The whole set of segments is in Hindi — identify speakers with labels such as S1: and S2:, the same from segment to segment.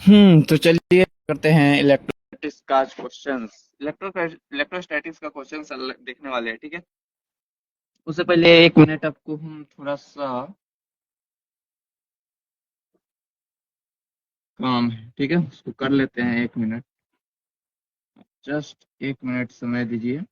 S1: तो चलिए करते हैं इलेक्ट्रोस्टैटिक्स का क्वेश्चंस। इलेक्ट्रोस्टैटिक्स का क्वेश्चन देखने वाले हैं, ठीक है। उससे पहले 1 मिनट आपको हम थोड़ा सा काम है, ठीक है, उसको कर लेते हैं। 1 मिनट, जस्ट 1 मिनट समय दीजिए।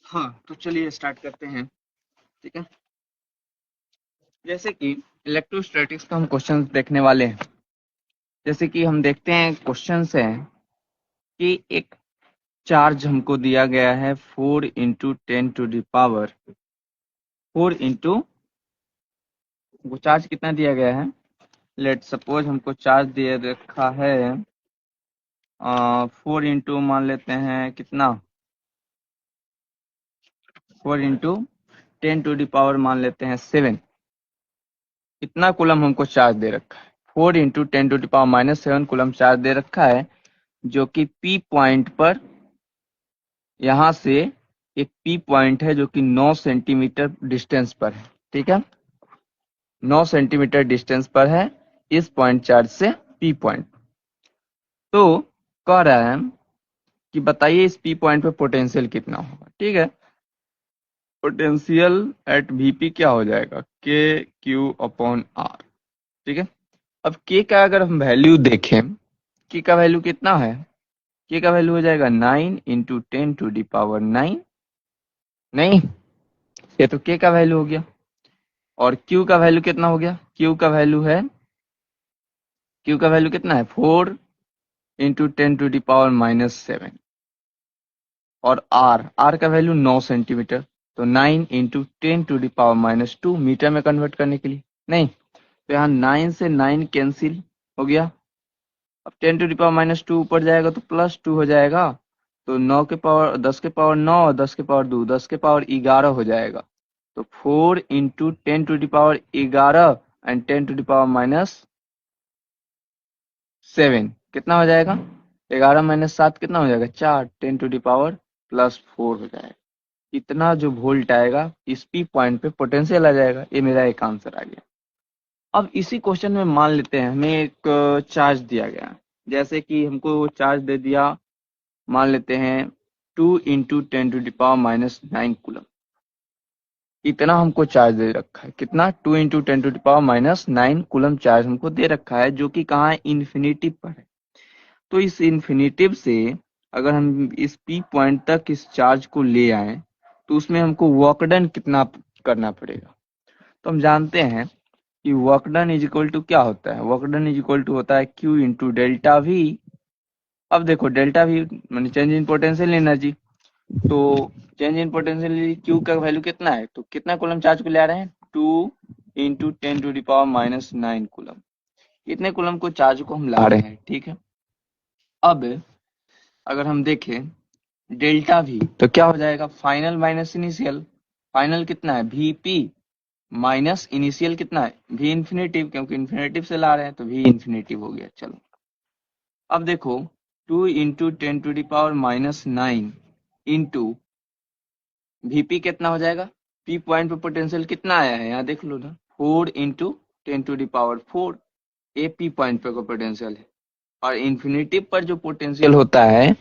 S1: हाँ, तो चलिए स्टार्ट करते हैं, ठीक है। जैसे कि इलेक्ट्रोस्टैटिक्स का हम क्वेश्चन देखने वाले हैं। जैसे कि हम देखते हैं क्वेश्चन है कि एक चार्ज हमको दिया गया है 4 × 10⁻⁴ वो चार्ज कितना दिया गया है। लेट सपोज हमको चार्ज दिया रखा है 4 मान लेते हैं कितना, 4 × 10⁻⁷ मान लेते हैं 7। इतना कूलम हमको चार्ज दे रखा है। 4 × 10⁻⁷ कूलम चार्ज दे रखा है, जो कि पी पॉइंट पर, यहाँ से एक पी पॉइंट है जो कि 9 सेंटीमीटर डिस्टेंस पर है, ठीक है। 9 सेंटीमीटर डिस्टेंस पर है इस पॉइंट चार्ज से पी पॉइंट। तो कह रहा है कि बताइए इस पी पॉइंट पे पोटेंशियल कितना होगा, ठीक है। पोटेंशियल एट वीपी क्या हो जाएगा, के क्यू अपॉन आर। ठीक है। अब के का अगर हम वैल्यू देखें, के का वैल्यू कितना है, के का वैल्यू हो जाएगा 9 इंटू 10⁹9। नहीं, ये तो के का वैल्यू हो गया। और क्यू का वैल्यू कितना हो गया, क्यू का वैल्यू कितना है 4 इंटू 10⁻⁻7। और आर का वैल्यू 9 सेंटीमीटर, तो 9 इंटू 10⁻⁻2 मीटर में कन्वर्ट करने के लिए। नहीं, तो यहाँ 9 से 9 कैंसिल हो गया। अब 10⁻⁻2 ऊपर जाएगा तो +2 हो जाएगा, तो 9 के पावर 10 के पावर 9 और 10 के पावर 2 10 के पावर 11 हो जाएगा। तो 4 इंटू 10⁻11 एंड 10⁻7 कितना हो जाएगा, 11 - 7 कितना हो जाएगा 4, 10⁻+4 हो जाएगा। इतना जो वोल्ट आएगा इस पी पॉइंट पे पोटेंशियल आ जाएगा। ये मेरा एक आंसर आ गया। अब इसी क्वेश्चन में मान लेते हैं हमें एक चार्ज दिया गया, जैसे कि हमको चार्ज दे दिया, मान लेते हैं 2 इंटू 10⁻⁻9 कूलम। इतना हमको चार्ज दे रखा है, कितना 2 इंटू 10⁻⁻9 कूलम चार्ज हमको दे रखा है, जो कि कहाँ है, इन्फिनिटिव पर है। तो इस इन्फिनिटिव से अगर हम इस पी पॉइंट तक इस चार्ज को ले आए तो उसमें हमको वर्क डन कितना करना पड़ेगा। तो हम जानते हैं कि work done is equal to क्या होता है, work done is equal to होता है Q इंटू डेल्टा वी। अब देखो डेल्टा वी मानी चेंज इन पोटेंशियल एनर्जी, तो चेंज इन पोटेंशियल Q का वैल्यू कितना है, तो कितना कूलम चार्ज को ले आ रहे हैं 2 इंटू 10⁻⁻9 कूलम। इतने कूलम को चार्ज को हम ला रहे हैं, ठीक है। अब अगर हम देखें डेल्टा वी तो क्या हो जाएगा, फाइनल माइनस इनिशियल। फाइनल कितना है Vp माइनस इनिशियल कितना है V इन्फिनेटिव, क्योंकि इन्फिनेटिव से ला रहे हैं तो V इन्फिनेटिव हो गया। चलो अब देखो 2 इंटू 10⁻⁻9 इंटू Vp कितना हो जाएगा, P पॉइंट पे पोटेंशियल कितना आया है यहाँ देख लो ना, 4 इंटू 10⁴। ए P पॉइंट पे का पोटेंशियल है। और इन्फिनेटिव पर जो पोटेंशियल होता है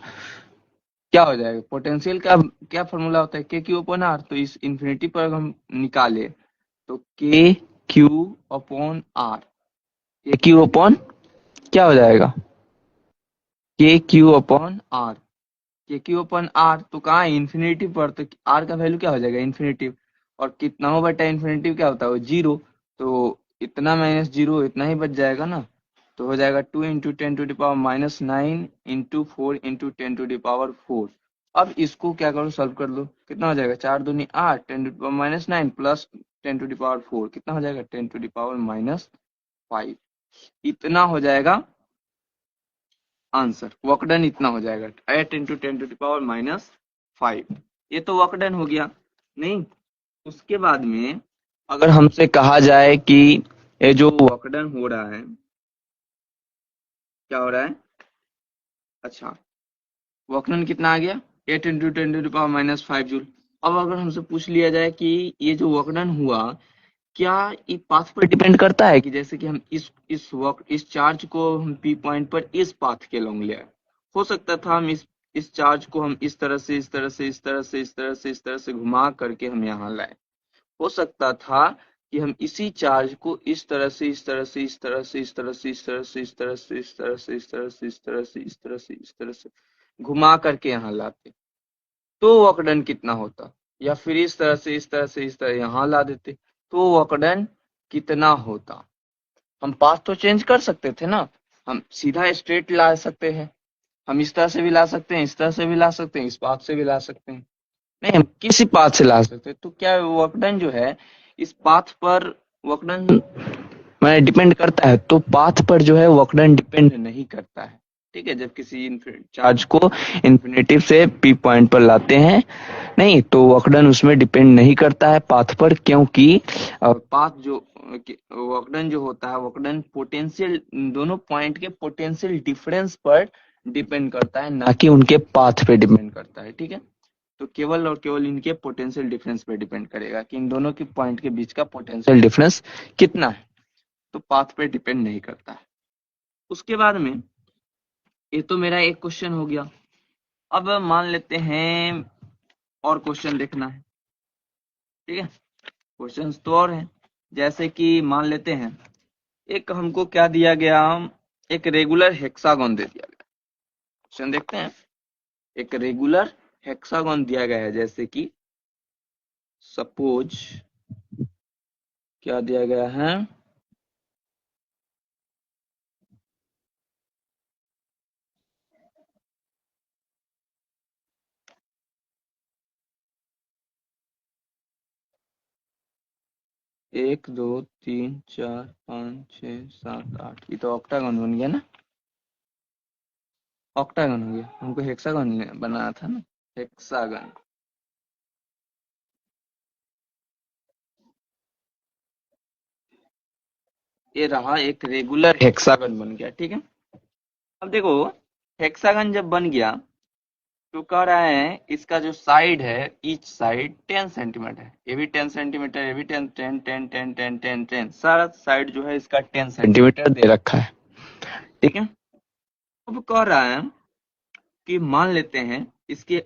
S1: क्या हो जाएगा, पोटेंशियल का क्या फॉर्मूला होता है के क्यू अपॉन आर। तो इस इन्फिनिटी पर हम निकाले तो के क्यू अपॉन आर, के क्यू अपॉन क्या हो जाएगा, के क्यू अपॉन आर, के क्यू अपॉन आर। तो कहाँ है इन्फिनिटी पर, तो आर का वैल्यू क्या हो जाएगा इन्फिनिटिव, और कितना हो बटा इन्फिनिटिव क्या होता है वो 0। तो इतना माइनस 0 इतना ही बच जाएगा ना, तो हो जाएगा 2 इंटू 10⁻⁻9 इंटू 4 इंटू 10⁻4। अब इसको क्या करो, सॉल्व कर लो, कितना हो जाएगा 4 दूनी 8, 10⁻9 प्लस 10⁻4 कितना हो जाएगा 10⁻5। इतना हो जाएगा आंसर, वर्क डन इतना हो जाएगा 8 इंटू 10⁻5। ये तो वर्क डन हो गया। नहीं, उसके बाद में अगर हमसे कहा जाए कि ये जो वर्क डन हो रहा है क्या हो रहा है, अच्छा वर्क डन कितना आ गया 8 इंटू 10⁻5 जूल। अब अगर हमसे पूछ लिया जाए कि ये जो वर्क डन हुआ क्या ये पाथ पर डिपेंड करता है, कि जैसे कि हम इस चार्ज को हम पी पॉइंट पर इस पाथ के लॉन्ग ले आए, हो सकता था हम इस चार्ज को हम इस तरह से इस तरह से इस तरह से इस तरह से इस तरह से घुमा करके हम यहाँ लाए। हो सकता था कि हम इसी चार्ज को इस तरह से इस तरह से इस तरह से इस तरह से इस तरह से इस तरह से इस तरह से इस तरह से इस तरह से इस तरह से इस तरह से घुमा करके यहाँ लाते, तो वर्क डन कितना होता। या फिर इस तरह से इस तरह से इस तरह यहाँ ला देते तो वर्क डन कितना होता। हम पाथ तो चेंज कर सकते थे ना, हम सीधा स्ट्रेट ला सकते हैं, हम इस तरह से भी ला सकते हैं, इस तरह से भी ला सकते हैं, इस पाथ से भी ला सकते हैं। नहीं, हम किसी पाथ से ला सकते हैं। तो क्या वर्क डन जो है इस पाथ पर वर्क डन में डिपेंड करता है, तो पाथ पर जो है वर्क डन डिपेंड नहीं करता है। ठीक है, जब किसी चार्ज को इन्फिनेटिव से पी पॉइंट पर लाते हैं नहीं, तो वर्क डन उसमें डिपेंड नहीं करता है पाथ पर, क्योंकि पाथ जो वर्क डन जो होता है वर्क डन पोटेंशियल दोनों पॉइंट के पोटेंशियल डिफरेंस पर डिपेंड करता है, ना कि उनके पाथ पे डिपेंड करता है। ठीक है, तो केवल और केवल इनके पोटेंशियल डिफरेंस पे डिपेंड करेगा कि इन दोनों के पॉइंट के बीच का पोटेंशियल डिफरेंस कितना है, तो पाथ पे डिपेंड नहीं करता है। उसके बाद में ये तो मेरा एक क्वेश्चन हो गया। अब मान लेते हैं और क्वेश्चन देखना है। ठीक है, क्वेश्चंस तो और हैं, जैसे कि मान लेते हैं एक हमको क्या दिया गया, एक रेगुलर हेक्सागोन दे दिया गया। क्वेश्चन देखते हैं। एक रेगुलर हेक्सागोन दिया गया है, जैसे कि सपोज क्या दिया गया है, एक दो तीन चार पाँच छः सात आठ, ये तो ऑक्टागन बन गया ना, ऑक्टागन हो गया, हमको हेक्सागन बनाना था ना, हेक्सागन। ये रहा एक रेगुलर हेक्सागन बन गया, ठीक है। अब देखो हेक्सागन जब बन गया तो कह रहा है इसका जो साइड है, ईच साइड 10 सेंटीमीटर है, ये भी 10 सेंटीमीटर, ये भी 10 10 10 10 10 10 10, सारा साइड जो है इसका 10 सेंटीमीटर दे रखा है, ठीक है। अब कह रहा है कि मान लेते हैं इसके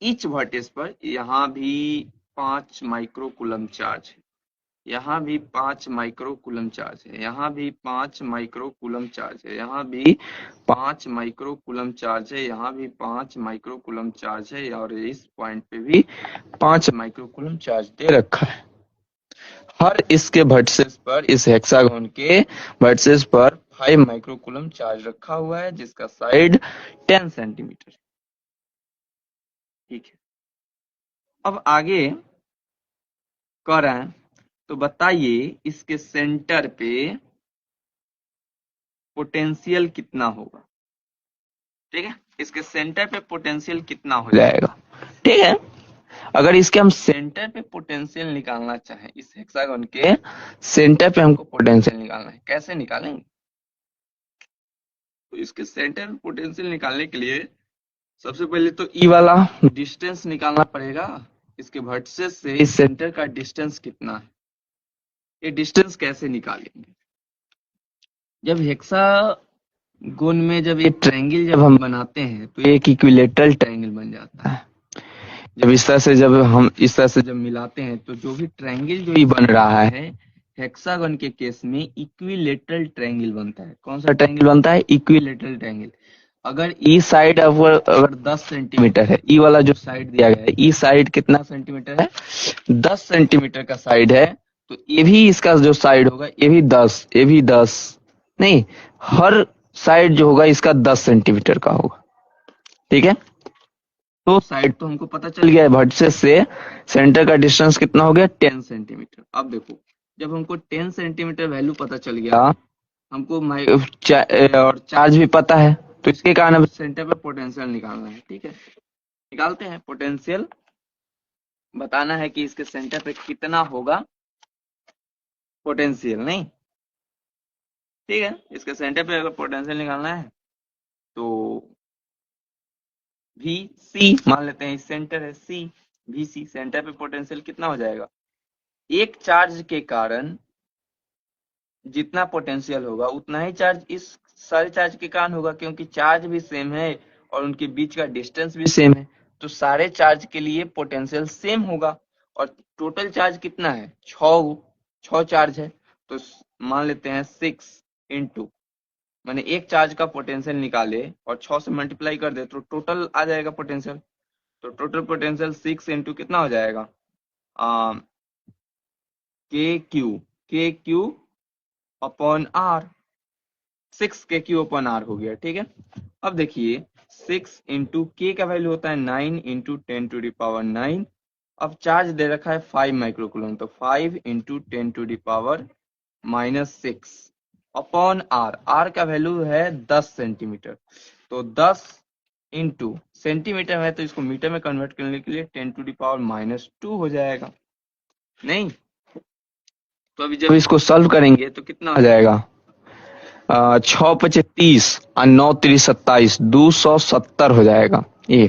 S1: ईच वर्टेक्स पर यहाँ भी 5 माइक्रो कूलम चार्ज है, यहाँ भी 5 माइक्रो कूलम चार्ज है, यहाँ भी 5 माइक्रो कूलम चार्ज है, यहाँ भी 5 माइक्रो कूलम चार्ज है, यहाँ भी 5 माइक्रो कूलम चार्ज है, और इस पॉइंट पे भी 5 माइक्रो कूलम चार्ज दे रखा है। हर इसके वर्टेक्स पर, इस हेक्सागोन के वर्टेक्स पर 5 माइक्रो कूलम चार्ज रखा हुआ है, जिसका साइड 10 सेंटीमीटर, ठीक है। अब आगे कह रहे हैं तो बताइए इसके सेंटर पे पोटेंशियल कितना होगा, ठीक है। इसके सेंटर पे पोटेंशियल कितना हो जाएगा, ठीक है। अगर इसके हम सेंटर पे पोटेंशियल निकालना चाहें, इस हेक्सागन के सेंटर पे हमको पोटेंशियल निकालना है, कैसे निकालेंगे? तो इसके सेंटर पे पोटेंशियल निकालने के लिए सबसे पहले तो ई वाला डिस्टेंस निकालना पड़ेगा, इसके वर्टेक्स से इस सेंटर का डिस्टेंस कितना है। ये डिस्टेंस कैसे निकालेंगे? जब हेक्सागोन में जब ये ट्रायंगल जब हम बनाते हैं तो ये एक इक्विलेटरल ट्रायंगल बन जाता है। जब इस तरह से जब हम इस तरह से जब मिलाते हैं तो जो भी ट्रायंगल जो ये बन रहा है हेक्सागन के केस में इक्विलेटरल ट्रायंगल बनता है। कौन सा ट्रायंगल बनता है? Equilateral triangle. अगर ई साइड अगर 10 सेंटीमीटर है, ई वाला जो साइड दिया गया है, ई साइड कितना सेंटीमीटर है? 10 सेंटीमीटर का साइड है, तो ये भी इसका जो साइड होगा ये भी 10, ये भी 10, नहीं, हर साइड जो होगा इसका 10 सेंटीमीटर का होगा, ठीक है। तो साइड तो हमको पता चल गया है, वर्टेक्स से सेंटर का डिस्टेंस कितना हो गया? 10 सेंटीमीटर। अब देखो जब हमको 10 सेंटीमीटर वैल्यू पता चल गया, हमको और चार्ज भी पता है, तो इसके कारण अब सेंटर पे पोटेंशियल निकालना है, ठीक है। निकालते हैं पोटेंशियल, बताना है कि इसके सेंटर पे कितना होगा पोटेंशियल, नहीं, ठीक है। इसके सेंटर पे अगर पोटेंशियल निकालना है तो वी सी मान लेते हैं, इस सेंटर है सी, वी सी सेंटर पे पोटेंशियल कितना हो जाएगा? एक चार्ज के कारण जितना पोटेंशियल होगा उतना ही चार्ज इस सारे चार्ज के कारण होगा, क्योंकि चार्ज भी सेम है और उनके बीच का डिस्टेंस भी सेम है, तो सारे चार्ज के लिए पोटेंशियल सेम होगा। और टोटल चार्ज कितना है? 6 चार्ज है, तो मान लेते हैं 6 इंटू, मैंने एक चार्ज का पोटेंशियल निकाले और 6 से मल्टीप्लाई कर दे तो टोटल आ जाएगा पोटेंशियल। तो टोटल पोटेंशियल 6 इंटू कितना हो जाएगा? के क्यू अपॉन आर, 6 के क्यू अपॉन आर हो गया, ठीक है। अब देखिए 6 इंटू के का वैल्यू होता है 9 इंटू 10 टू द पावर 9। अब चार्ज दे रखा है 5 माइक्रोकूलम, तो 5 into 10 to the power -6 upon R, R का वैल्यू है 10 सेंटीमीटर, तो 10 इंटू सेंटीमीटर है तो इसको मीटर में कन्वर्ट करने के लिए 10 टू द पावर -2 हो जाएगा, नहीं। तो अभी जब इसको सॉल्व करेंगे तो कितना हो जाएगा? 6×5 = 30 और 9×3 = 27, 270 हो जाएगा। ये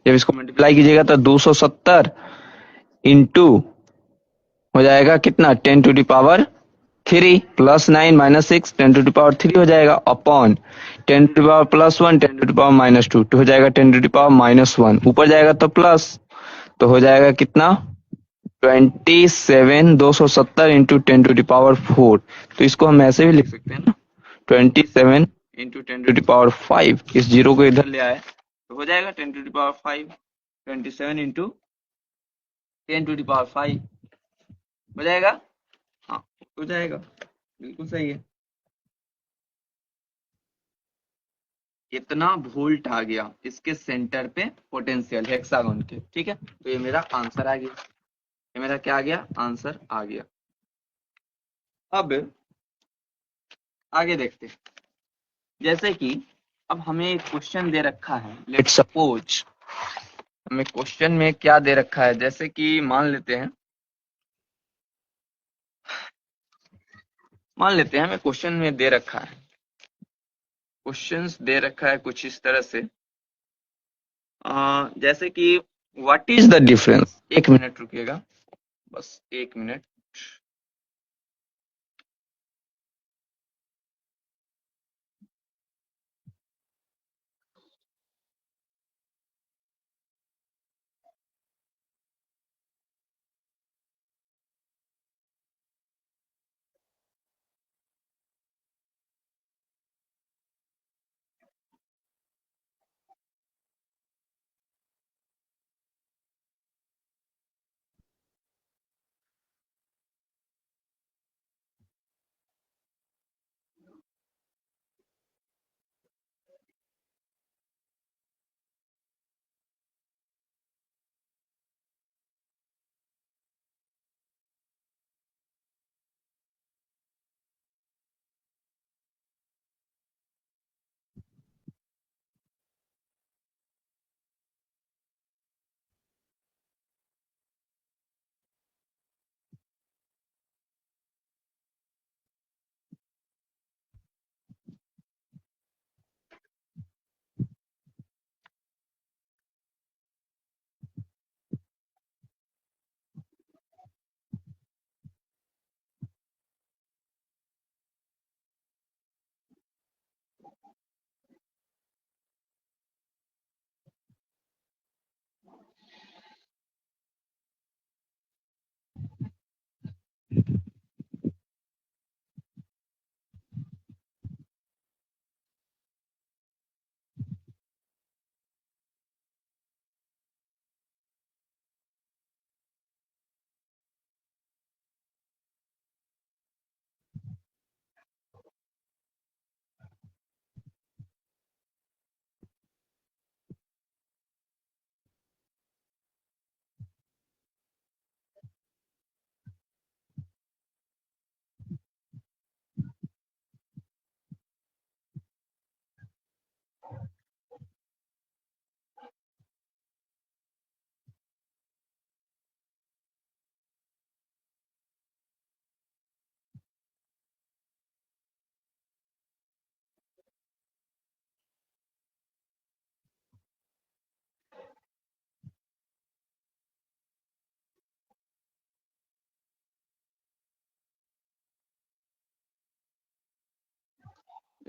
S1: जब इसको मल्टीप्लाई कीजिएगा तो 270 इंटू हो जाएगा कितना? 10 to the power 3 plus 9 minus 6, 10 to the power 3 हो जाएगा, upon 10 to the power +1, 10 to the power -2, तो हो जाएगा 10 टू द पावर -1, ऊपर जाएगा तो प्लस, तो हो जाएगा कितना? 27,270 × 10⁴, तो इसको हम ऐसे भी लिख सकते हैं ना, 27 × 10⁵, इस जीरो को इधर ले आए तो हो जाएगा 10⁵, 27 × 10⁵ हो जाएगा। हाँ हो जाएगा, बिल्कुल सही है। इतना वोल्ट आ गया इसके सेंटर पे पोटेंशियल हेक्सागोन के, ठीक है, तो ये मेरा आंसर आ गया, ये मेरा क्या आ गया, आंसर आ गया। अब आगे देखते हैं, जैसे कि अब हमें एक क्वेश्चन दे रखा है, लेट सपोज हमें क्वेश्चन में क्या दे रखा है, जैसे कि मान लेते हैं हमें क्वेश्चन में दे रखा है, क्वेश्चंस दे रखा है कुछ इस तरह से, जैसे कि व्हाट इज द डिफरेंस, एक मिनट रुकिएगा, बस एक मिनट।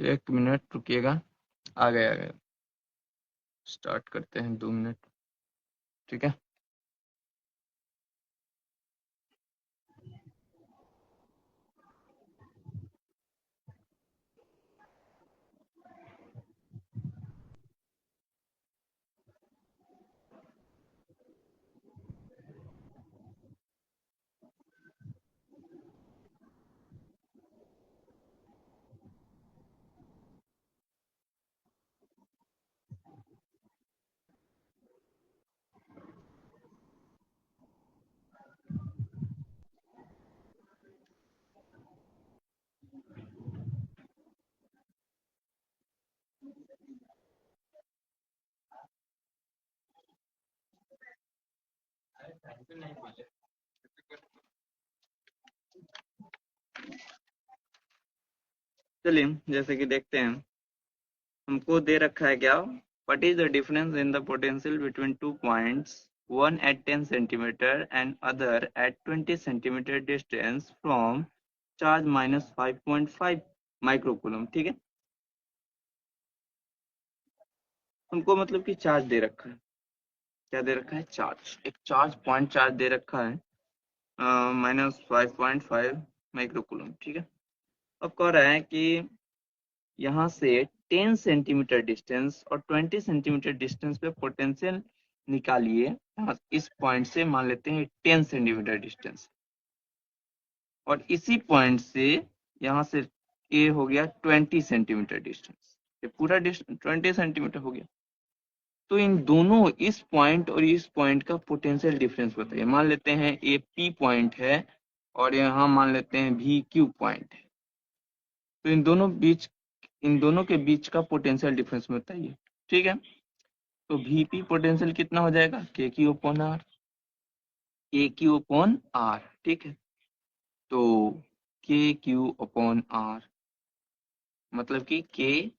S1: एक मिनट रुकिएगा, आ गए आ गए, स्टार्ट करते हैं, 2 मिनट, ठीक है। चलिए जैसे कि देखते हैं, हमको दे रखा है क्या, what is the difference in the potential between 2 points, one at 10 centimeter and other at 20 centimeter distance from charge minus 5.5 microcoulomb, ठीक है। हमको मतलब कि चार्ज दे रखा है, क्या दे रखा है, चार्ज, एक चार्ज, पॉइंट चार्ज दे रखा है, -5.5 माइक्रोकूलम। ठीक है, अब कह रहा है कि यहाँ से 10 सेंटीमीटर डिस्टेंस और 20 सेंटीमीटर डिस्टेंस पे पोटेंशियल निकालिए। इस पॉइंट से मान लेते हैं 10 सेंटीमीटर डिस्टेंस, और इसी पॉइंट से यहाँ से ए हो गया 20 सेंटीमीटर डिस्टेंस, ये पूरा डिस्टेंस 20 सेंटीमीटर हो गया। तो इन दोनों, इस पॉइंट और इस पॉइंट का पोटेंशियल डिफरेंस बताइए। मान लेते हैं ए पी पॉइंट है और यहाँ मान लेते हैं भी क्यू पॉइंट है, तो इन दोनों के बीच का पोटेंशियल डिफरेंस बताइए। ठीक है, तो वीपी पोटेंशियल कितना हो जाएगा, के क्यू अपॉन आर, के क्यू अपॉन आर। ठीक है, तो के क्यू अपॉन आर मतलब कि के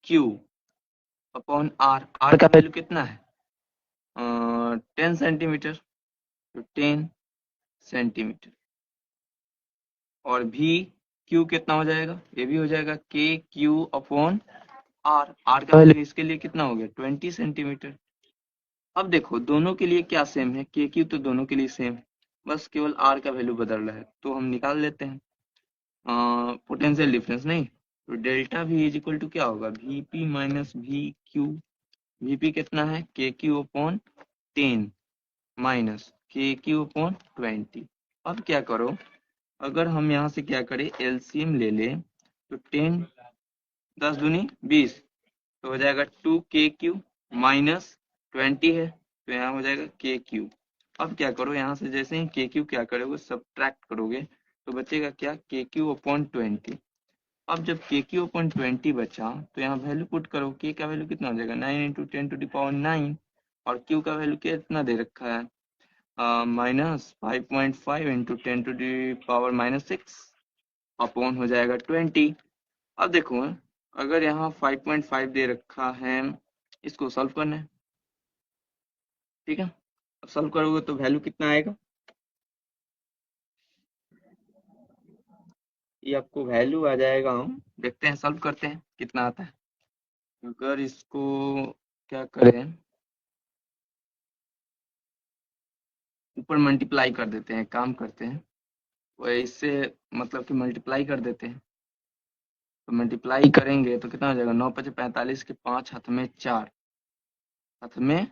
S1: क्यू अपॉन आर, आर का वैल्यू कितना है 10 सेंटीमीटर, तो 10 सेंटीमीटर, और भी क्यू कितना हो जाएगा, ये भी हो जाएगा के क्यू अपॉन आर, आर का वैल्यू इसके लिए कितना हो गया 20 सेंटीमीटर। अब देखो दोनों के लिए क्या सेम है, के क्यू तो दोनों के लिए सेम है, बस केवल आर का वैल्यू बदल रहा है, तो हम निकाल लेते हैं पोटेंशियल डिफरेंस। नहीं, तो delta V is equal to क्या होगा, VP minus V Q. VP कितना है, K Q upon 10 minus K Q upon 20। अब क्या करो, अगर हम यहाँ से क्या करें, एलसीएम ले लें, तो 10 10 दूनी 20, तो हो जाएगा 2 के क्यू माइनस 20 है, तो यहाँ हो जाएगा के क्यू। अब क्या करो, यहाँ से जैसे ही के क्यू क्या करोगे, सब्ट्रैक्ट करोगे, तो बचेगा क्या, के क्यू अपॉन 20। अब जब के क्यू अपॉन 20 बचा, तो यहाँ वैल्यू पुट करो, के का वैल्यू कितना हो जाएगा 9 इंटू 10 टू द पावर 9, और क्यू का वैल्यू कितना दे रखा है -5.5 into 10 to the power -6 upon हो जाएगा 20। अब देखो अगर यहाँ 5.5 दे रखा है, इसको सॉल्व करना है। ठीक है, अब सॉल्व करोगे तो वैल्यू कितना आएगा, ये आपको वैल्यू आ जाएगा, हम देखते हैं सॉल्व करते हैं कितना आता है। अगर इसको क्या करें, ऊपर मल्टीप्लाई कर देते हैं, काम करते हैं वो इससे, मतलब कि मल्टीप्लाई कर देते हैं, तो मल्टीप्लाई करेंगे तो कितना हो जाएगा, 9 पचे 45 के 5 हाथ में 4, हाथ में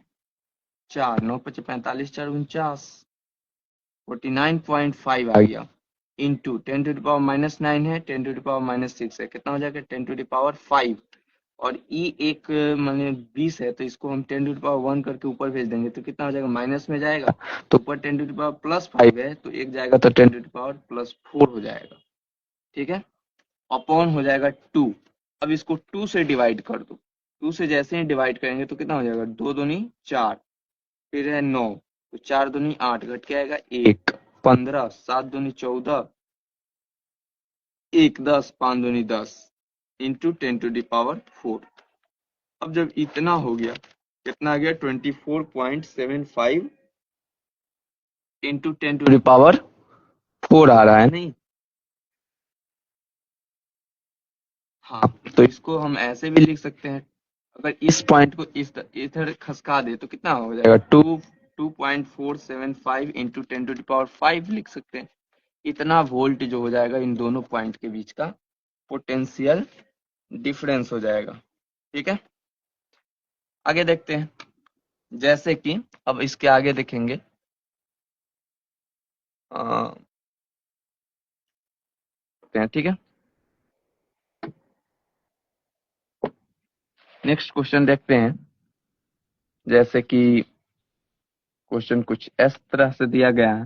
S1: 4, 9 पचे 45 4 49, 49.5 आ गया, इंटू 10 टू द पावर -9 है, 10 टू द पावर -6 है, कितना हो जाएगा 10 टू द पावर 5, और ई एक माने 20 है, तो इसको हम 10 टू द पावर 1 करके ऊपर भेज देंगे, तो कितना हो जाएगा, माइनस में जाएगा, तो ऊपर 10 टू द पावर +5 है, तो एक जाएगा तो 10 टू द पावर +4 हो जाएगा। ठीक है, अपॉन हो जाएगा 2। अब इसको 2 से डिवाइड कर दो, 2 से जैसे ही डिवाइड करेंगे तो कितना हो जाएगा, 2 दूनी 4, फिर है 9, तो 4 दूनी 8, घट के आएगा 1, 15, 7 दूनी 14, 1 10, 5 दूनी 10, इंटू 10 टू द पावर 4। अब जब इतना हो गया, कितना आ गया 24.75 इंटू 10 टू द पावर 4 आ रहा है, नहीं। हाँ, तो इसको हम ऐसे भी लिख सकते हैं, अगर इस पॉइंट को इधर खसका दे तो कितना हो जाएगा 2.475 इंटू 10 टू द पावर 5 लिख सकते हैं। इतना वोल्ट जो हो जाएगा इन दोनों पॉइंट के बीच का पोटेंशियल डिफरेंस हो जाएगा। ठीक है, आगे देखते हैं, जैसे कि अब इसके आगे देखेंगे, ठीक है, नेक्स्ट क्वेश्चन देखते हैं। जैसे कि क्वेश्चन कुछ इस तरह से दिया गया है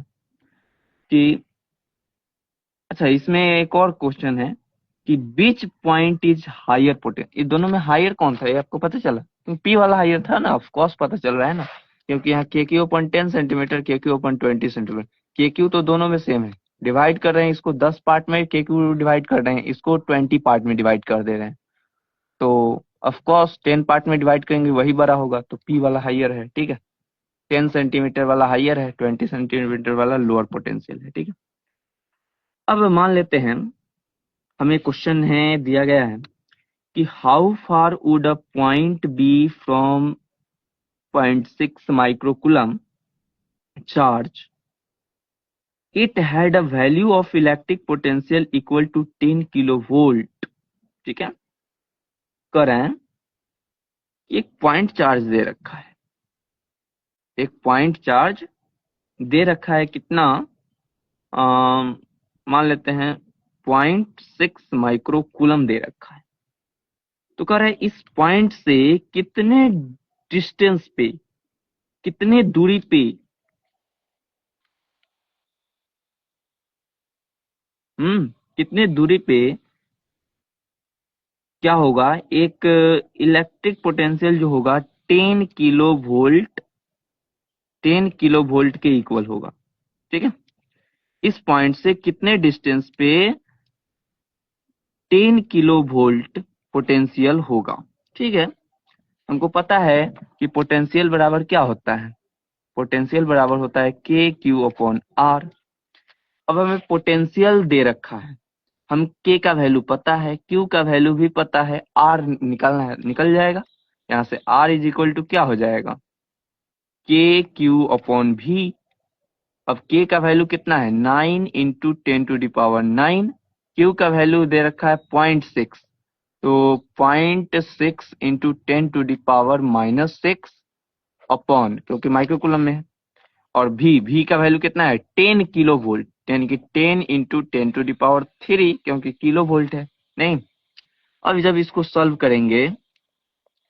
S1: कि, अच्छा इसमें एक और क्वेश्चन है कि which point is higher potential, इस दोनों में हायर कौन सा है आपको पता चला, क्योंकि पी वाला हायर था ना, ऑफ कोर्स पता चल रहा है ना, क्योंकि यहाँ के क्यू अपन 10 सेंटीमीटर, के क्यू अपन 20 सेंटीमीटर, के क्यू तो दोनों में सेम है, डिवाइड कर रहे हैं इसको 10 पार्ट में, के क्यू डिवाइड कर रहे हैं इसको 20 पार्ट में डिवाइड कर दे रहे हैं, तो ऑफ कोर्स 10 पार्ट में डिवाइड करेंगे वही बड़ा होगा, तो पी वाला हायर है। ठीक है, 10 सेंटीमीटर वाला हायर है, 20 सेंटीमीटर वाला लोअर पोटेंशियल है। ठीक है, अब मान लेते हैं हमें क्वेश्चन है दिया गया है कि how far would a point be from 0.6 microcoulomb charge it had a value of electric potential equal to 10 kilo volt. ठीक है, करें एक पॉइंट चार्ज दे रखा है, एक पॉइंट चार्ज दे रखा है कितना, मान लेते हैं 0.6 माइक्रो कूलम दे रखा है। तो कह रहा है इस पॉइंट से कितने डिस्टेंस पे, कितने दूरी पे, कितने दूरी पे क्या होगा, एक इलेक्ट्रिक पोटेंशियल जो होगा 10 किलो वोल्ट, 10 किलो वोल्ट के इक्वल होगा। ठीक है, इस पॉइंट से कितने डिस्टेंस पे 10 किलो वोल्ट पोटेंशियल होगा। ठीक है, हमको पता है कि पोटेंशियल बराबर क्या होता है, पोटेंशियल बराबर होता है के क्यू अपॉन आर। अब हमें पोटेंशियल दे रखा है, हम के का वैल्यू पता है, क्यू का वैल्यू भी पता है, आर निकालना है, निकल जाएगा। यहाँ से आर इज इक्वल टू क्या हो जाएगा, के क्यू अपॉन भी। अब के का वैल्यू कितना है 9 इंटू 10⁻⁹, क्यू का वैल्यू दे रखा है 0.6, तो 0.6 इंटू 10⁻⁻6 अपॉन, क्योंकि माइक्रोकूलम में है, और भी का वैल्यू कितना है 10 किलो वोल्ट, यानी कि 10 इंटू 10⁻3, क्योंकि किलो वोल्ट है नहीं। अब जब इसको सॉल्व करेंगे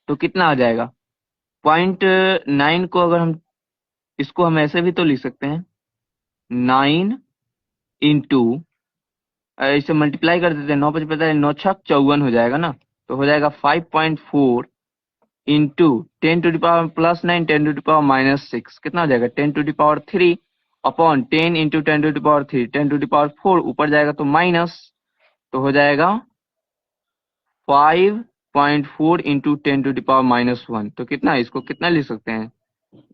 S1: तो कितना आ जाएगा, 0.9 को अगर हम, इसको हम ऐसे भी तो लिख सकते हैं 9 इंटू, इसे मल्टीप्लाई कर देते हैं, 9 5 पता है 9 छक 54 हो जाएगा ना, तो हो जाएगा 5.4 इंटू 10⁻+9 10⁻⁻6, कितना हो जाएगा 10⁻3 अपॉन 10 इंटू 10⁻3 10⁻4, ऊपर जाएगा तो माइनस, तो हो जाएगा 5.4 इंटू 10⁻⁻1, तो कितना है, इसको कितना लिख सकते हैं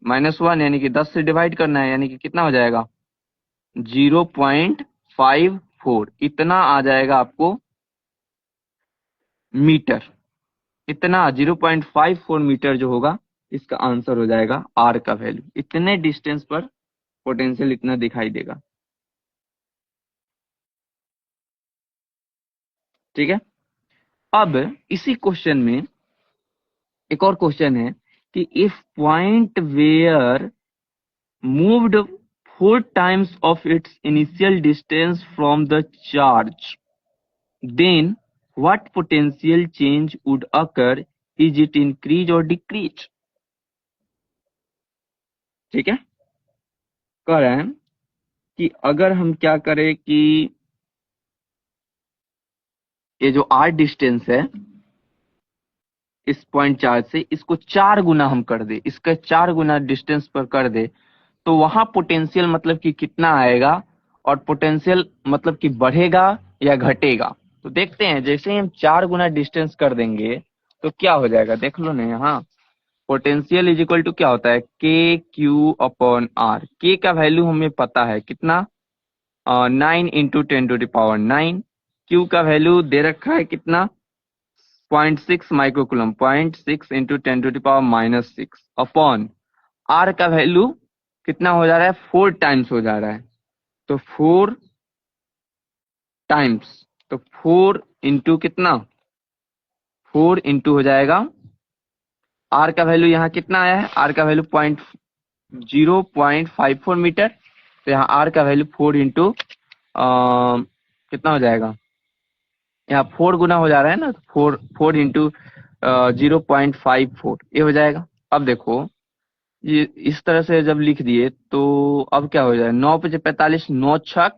S1: -1, यानी कि 10 से डिवाइड करना है, यानी कि कितना हो जाएगा 0.54, इतना आ जाएगा आपको मीटर, इतना 0.54 मीटर जो होगा इसका आंसर हो जाएगा आर का वैल्यू। इतने डिस्टेंस पर पोटेंशियल इतना दिखाई देगा। ठीक है, अब इसी क्वेश्चन में एक और क्वेश्चन है कि if point were moved 4 times of its initial distance from the charge, then what potential change would occur? Is it increase or decrease? ठीक है, कह रहे हैं कि अगर हम क्या करें कि ये जो आर डिस्टेंस है इस पॉइंट चार्ज से, इसको 4 गुना हम कर दे, इसका 4 गुना डिस्टेंस पर कर दे, तो वहां पोटेंशियल मतलब कि कितना आएगा, और पोटेंशियल मतलब कि बढ़ेगा या घटेगा। तो देखते हैं, जैसे ही हम 4 गुना डिस्टेंस कर देंगे तो क्या हो जाएगा, देख लो ना, यहाँ पोटेंशियल इज इक्वल टू क्या होता है के क्यू अपॉन आर। के का वैल्यू हमें पता है कितना, 9 इंटू 10⁻⁹। क्यू का वैल्यू दे रखा है कितना 0.6 माइक्रोकूलम, 0.6 इंटू 10⁻⁻6 अपॉन आर का वैल्यू कितना हो जा रहा है 4 टाइम्स हो जा रहा है, तो 4 टाइम्स, तो 4 इंटू कितना, 4 इंटू हो जाएगा, आर का वैल्यू यहाँ कितना आया है, आर का वैल्यू 0.54 मीटर, तो यहाँ आर का वैल्यू 4 इंटू कितना हो जाएगा, यहाँ 4 गुना हो जा रहा है ना, 4 इंटू 0.54 ये हो जाएगा। अब देखो ये इस तरह से जब लिख दिए तो अब क्या हो जाएगा, 9 × 45 9 छक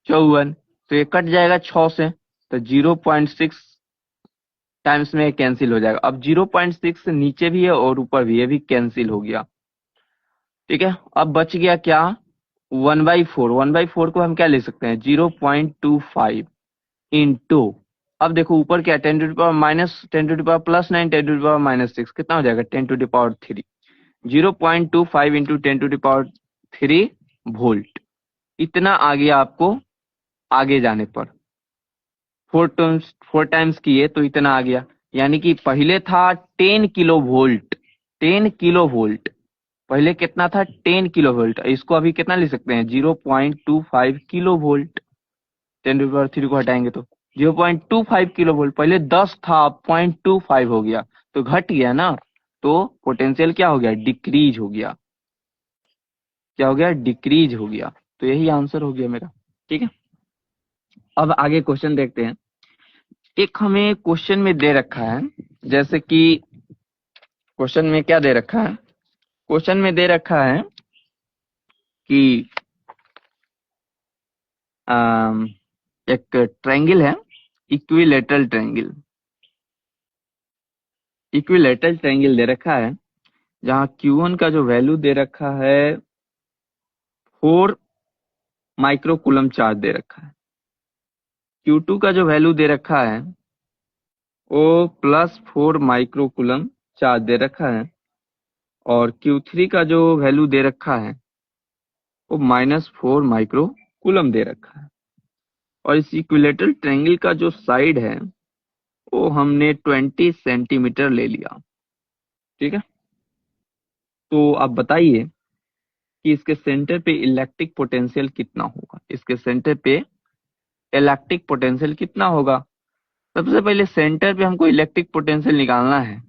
S1: 54, तो ये कट जाएगा 6 से, तो 0.6 टाइम्स में कैंसिल हो जाएगा। अब 0.6 से नीचे भी है और ऊपर भी, ये भी कैंसिल हो गया। ठीक है, अब बच गया क्या 1/4, 1/4 को हम क्या ले सकते हैं 0.25 इंटू, अब देखो ऊपर क्या 10⁻⁻9 10⁻6 कितना हो जाएगा 10⁻3, 0.25 इंटू 10⁻3 वोल्ट, इतना आ गया आपको आगे जाने पर, 4 टाइम्स किए तो इतना आ गया, यानी कि पहले था 10 किलो वोल्ट, 10 किलो वोल्ट, पहले कितना था 10 किलो वोल्ट, इसको अभी कितना लिख सकते हैं 0.25 किलो वोल्ट। 10⁻³ को हटाएंगे तो 0.25 किलो वोल्ट, पहले 10 था अब 0.25 हो गया, तो घट गया ना, तो पोटेंशियल क्या हो गया डिक्रीज हो गया, क्या हो गया डिक्रीज हो गया। तो यही आंसर हो गया मेरा। ठीक है, अब आगे क्वेश्चन देखते हैं। एक हमें क्वेश्चन में दे रखा है, जैसे कि क्वेश्चन में क्या दे रखा है, क्वेश्चन में दे रखा है कि अम, एक ट्रायंगल है, इक्विलेटरल ट्रायंगल, इक्विलेटरल ट्रायंगल दे रखा है, जहाँ Q1 का जो वैल्यू दे रखा है 4 माइक्रोकूलम चार्ज दे रखा है, Q2 का जो वैल्यू दे रखा है वो +4 माइक्रोकूलम चार्ज दे रखा है, और Q3 का जो वैल्यू दे रखा है वो -4 माइक्रोकूलम दे रखा है। और इस इक्विलेटरल ट्रायंगल का जो साइड है वो हमने 20 सेंटीमीटर ले लिया। ठीक है, तो आप बताइए कि इसके सेंटर पे इलेक्ट्रिक पोटेंशियल कितना होगा, इसके सेंटर पे इलेक्ट्रिक पोटेंशियल कितना होगा। सबसे पहले सेंटर पे हमको इलेक्ट्रिक पोटेंशियल निकालना है,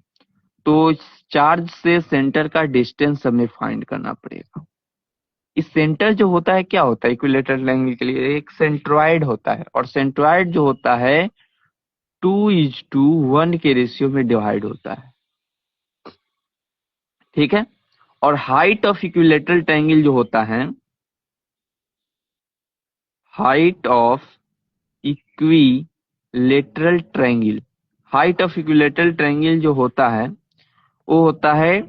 S1: तो चार्ज से सेंटर का डिस्टेंस हमें फाइंड करना पड़ेगा। इस सेंटर जो होता है क्या होता है इक्विलेटरल एंगल के लिए, एक सेंट्रॉइड होता है, और सेंट्रॉइड जो होता है 2:1 के रेशियो में डिवाइड होता है। ठीक है, और हाइट ऑफ इक्विलेटरल ट्रायंगल जो होता है, height of equilateral triangle, height of equilateral triangle जो होता है वो होता है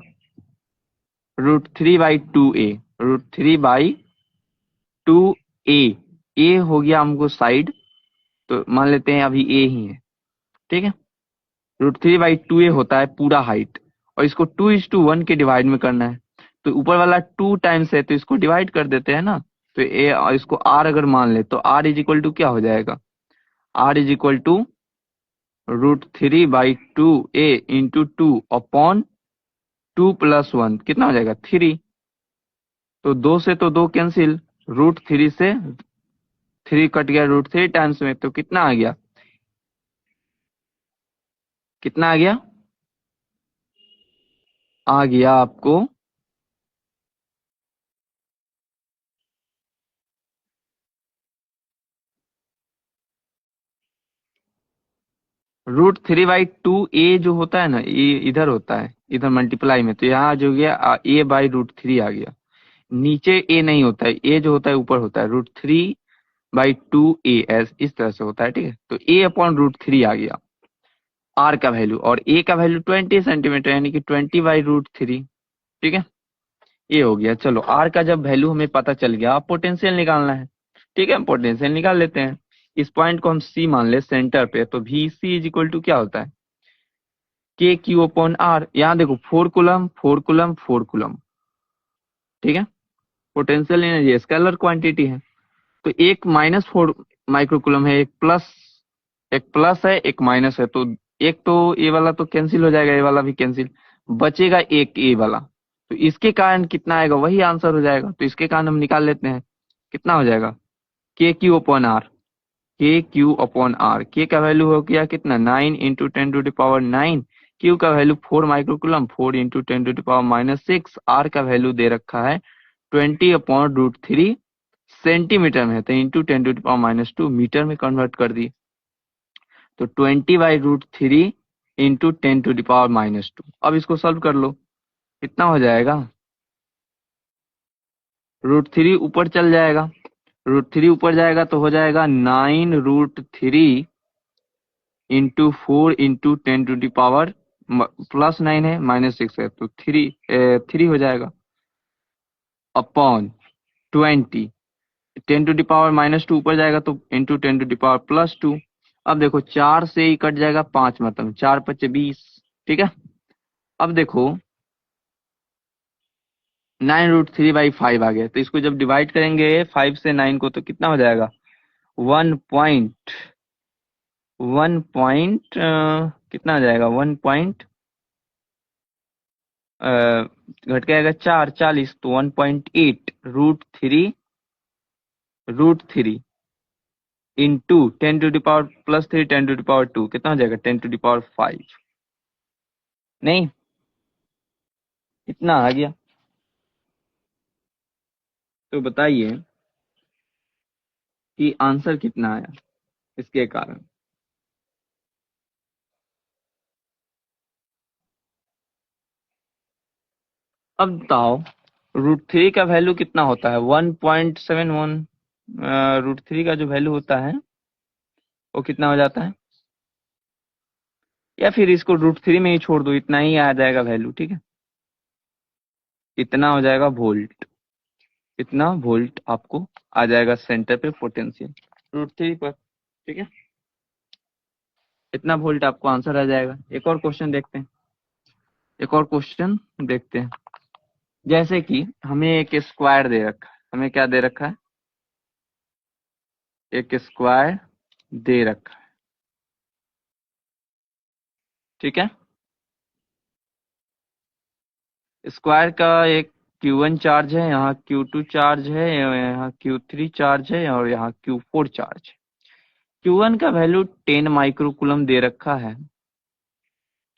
S1: √3/2a, √3/2a। ए हो गया हमको साइड, तो मान लेते हैं अभी ए ही है। ठीक है, √3/2a होता है पूरा हाइट, और इसको 2:1 के डिवाइड में करना है, तो ऊपर वाला 2 टाइम्स है तो इसको डिवाइड कर देते हैं ना, तो ए, और इसको आर अगर मान ले तो आर इज इक्वल टू क्या हो जाएगा, R is equal to √3/2a into 2 upon 2 + 1 कितना हो जाएगा 3, तो 2 से तो 2 कैंसिल, √3 से 3 कट गया √3 टाइम्स में, तो कितना आ गया, कितना आ गया आपको √3/2a जो होता है ना, ये इधर होता है, इधर मल्टीप्लाई में, तो यहाँ जो गया a/√3 आ गया। नीचे ए नहीं होता है, ए जो होता है ऊपर होता है, √3/2a एस इस तरह से होता है। ठीक है, तो a/√3 आ गया आर का वैल्यू, और ए का वैल्यू 20 सेंटीमीटर यानी कि 20/√3। ठीक है, ये हो गया। चलो आर का जब वैल्यू हमें पता चल गया, अब पोटेंशियल निकालना है। ठीक है, हम पोटेंशियल निकाल लेते हैं। इस पॉइंट को हम सी मान ले सेंटर पे, तो V C is equal to क्या होता है KQ/R। यहाँ देखो 4 कूलम 4 कूलम 4 कूलम। ठीक है, पोटेंशियल एनर्जी स्केलर क्वांटिटी है, तो एक -4 माइक्रोकूलम है, एक प्लस है एक माइनस है, तो एक तो ए वाला तो कैंसिल हो जाएगा, ए वाला भी कैंसिल, बचेगा एक ए वाला, तो इसके कारण कितना आएगा वही आंसर हो जाएगा, तो इसके कारण हम निकाल लेते हैं कितना हो जाएगा KQ/R। KQ/R, के का वैल्यू हो गया कितना 9 × 10⁻9, क्यू का वैल्यू 4 माइक्रोकूलम 4 × 10⁻6, आर का वैल्यू दे रखा है 20/√3 सेंटीमीटर में है, तो इंटू 10⁻2 मीटर में कन्वर्ट कर दिए, तो 20/√3 इंटू 10⁻²। अब इसको सॉल्व कर लो, कितना हो जाएगा, √3 ऊपर चल जाएगा, √3 ऊपर जाएगा तो हो जाएगा 9√3 इंटू 4 इंटू 10⁻, +9 है -6 है, तो 3 हो जाएगा अपॉन 20, 10⁻² ऊपर जाएगा तो इंटू 10⁻+2। अब देखो 4 से ही कट जाएगा 5, मतलब 4×5 = 20। ठीक है, अब देखो 9√3/5 आ गया, तो इसको जब डिवाइड करेंगे 5 से 9 को तो कितना हो जाएगा 1 पॉइंट कितना आ जाएगा 1 घट के आएगा 4 40, तो 1.8 √3 इंटू 10⁻+3 10⁻², कितना हो जाएगा 10⁵ नहीं, इतना आ गया। तो बताइए कि आंसर कितना आया इसके कारण। अब बताओ √3 का वैल्यू कितना होता है, 1.71। √3 का जो वैल्यू होता है वो कितना हो जाता है, या फिर इसको √3 में ही छोड़ दो, इतना ही आ जाएगा वैल्यू, ठीक है। इतना हो जाएगा वोल्ट, इतना वोल्ट आपको आ जाएगा सेंटर पे पोटेंशियल √3 पर, ठीक है। इतना वोल्ट आपको आंसर आ जाएगा। एक और क्वेश्चन देखते हैं, एक और क्वेश्चन देखते हैं। जैसे कि हमें एक स्क्वायर दे रखा है, हमें क्या दे रखा है, एक स्क्वायर दे रखा है, ठीक है। स्क्वायर का एक Q1 चार्ज है, यहाँ Q2 चार्ज है, यहाँ Q3 चार्ज है और यहाँ Q4 चार्ज है। Q1 का वैल्यू 10 माइक्रोकूलम दे रखा है,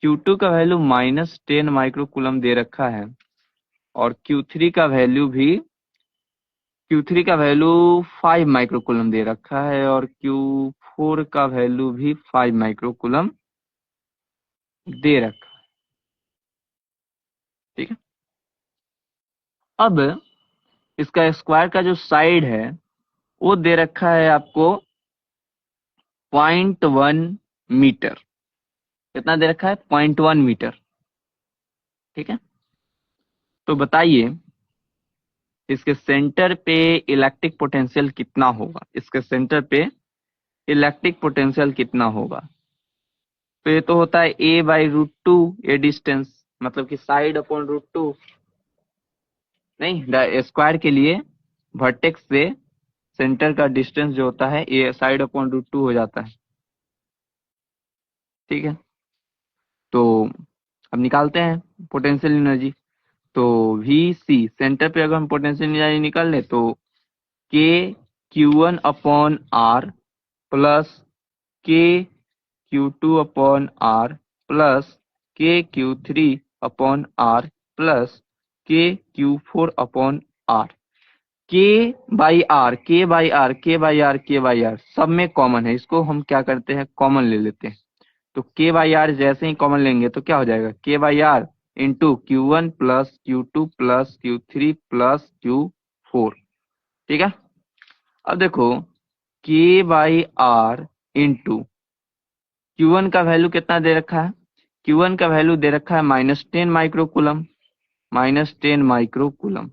S1: Q2 का वैल्यू -10 माइक्रोकूलम दे रखा है, और Q3 का वैल्यू 5 माइक्रोकूलम दे रखा है, और Q4 का वैल्यू भी 5 माइक्रोकूलम दे रखा है, ठीक है। अब इसका स्क्वायर का जो साइड है वो दे रखा है आपको 0.1 मीटर। कितना दे रखा है, 0.1 मीटर, ठीक है। तो बताइए इसके सेंटर पे इलेक्ट्रिक पोटेंशियल कितना होगा, इसके सेंटर पे इलेक्ट्रिक पोटेंशियल कितना होगा। तो ये तो होता है A/√2, ये डिस्टेंस मतलब कि साइड अपॉन √2, नहीं स्क्वायर के लिए वर्टेक्स से सेंटर का डिस्टेंस जो होता है ये साइड अपॉन √2 हो जाता है, ठीक है। तो अब निकालते हैं पोटेंशियल एनर्जी। तो VC सेंटर पे अगर हम पोटेंशियल एनर्जी निकाल लें तो K Q1/R plus K Q2/R plus KQ3/R plus KQ4/R, K/R सब में कॉमन है, इसको हम क्या करते हैं कॉमन ले लेते हैं। तो K/R जैसे ही कॉमन लेंगे तो क्या हो जाएगा, K/R into Q1 plus Q2 plus Q3 plus Q4, ठीक है। अब देखो K/R इंटू Q1 का वैल्यू कितना दे रखा है, Q1 का वैल्यू दे रखा है -10 माइक्रोकूलम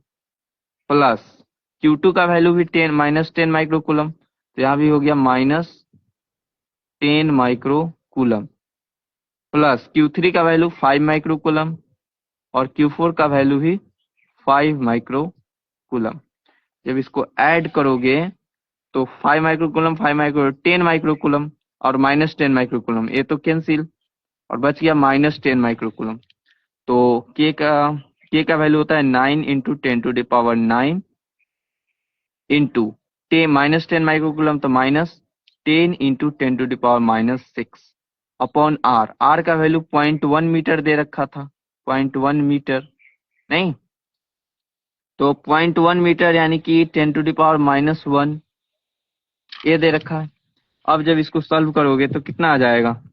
S1: प्लस Q2 का वैल्यू भी -10 माइक्रोकूलम, तो यहाँ भी हो गया -10 माइक्रोकूलम प्लस Q3 का वैल्यू 5 माइक्रोकूलम और Q4 का वैल्यू भी 5 माइक्रोकूलम। जब इसको ऐड करोगे तो 10 माइक्रोकूलम और -10 माइक्रोकूलम, ये तो कैंसिल और बच गया -10 माइक्रोकूलम। तो के का वैल्यू होता है 9 × 10⁻9 इंटू -10 माइक्रोकूलम, तो -10 × 10⁻⁶ अपॉन आर। आर का वैल्यू 0.1 मीटर दे रखा था, 0.1 मीटर, नहीं तो 0.1 मीटर यानी कि 10⁻⁻1 ये दे रखा है। अब जब इसको सॉल्व करोगे तो कितना आ जाएगा,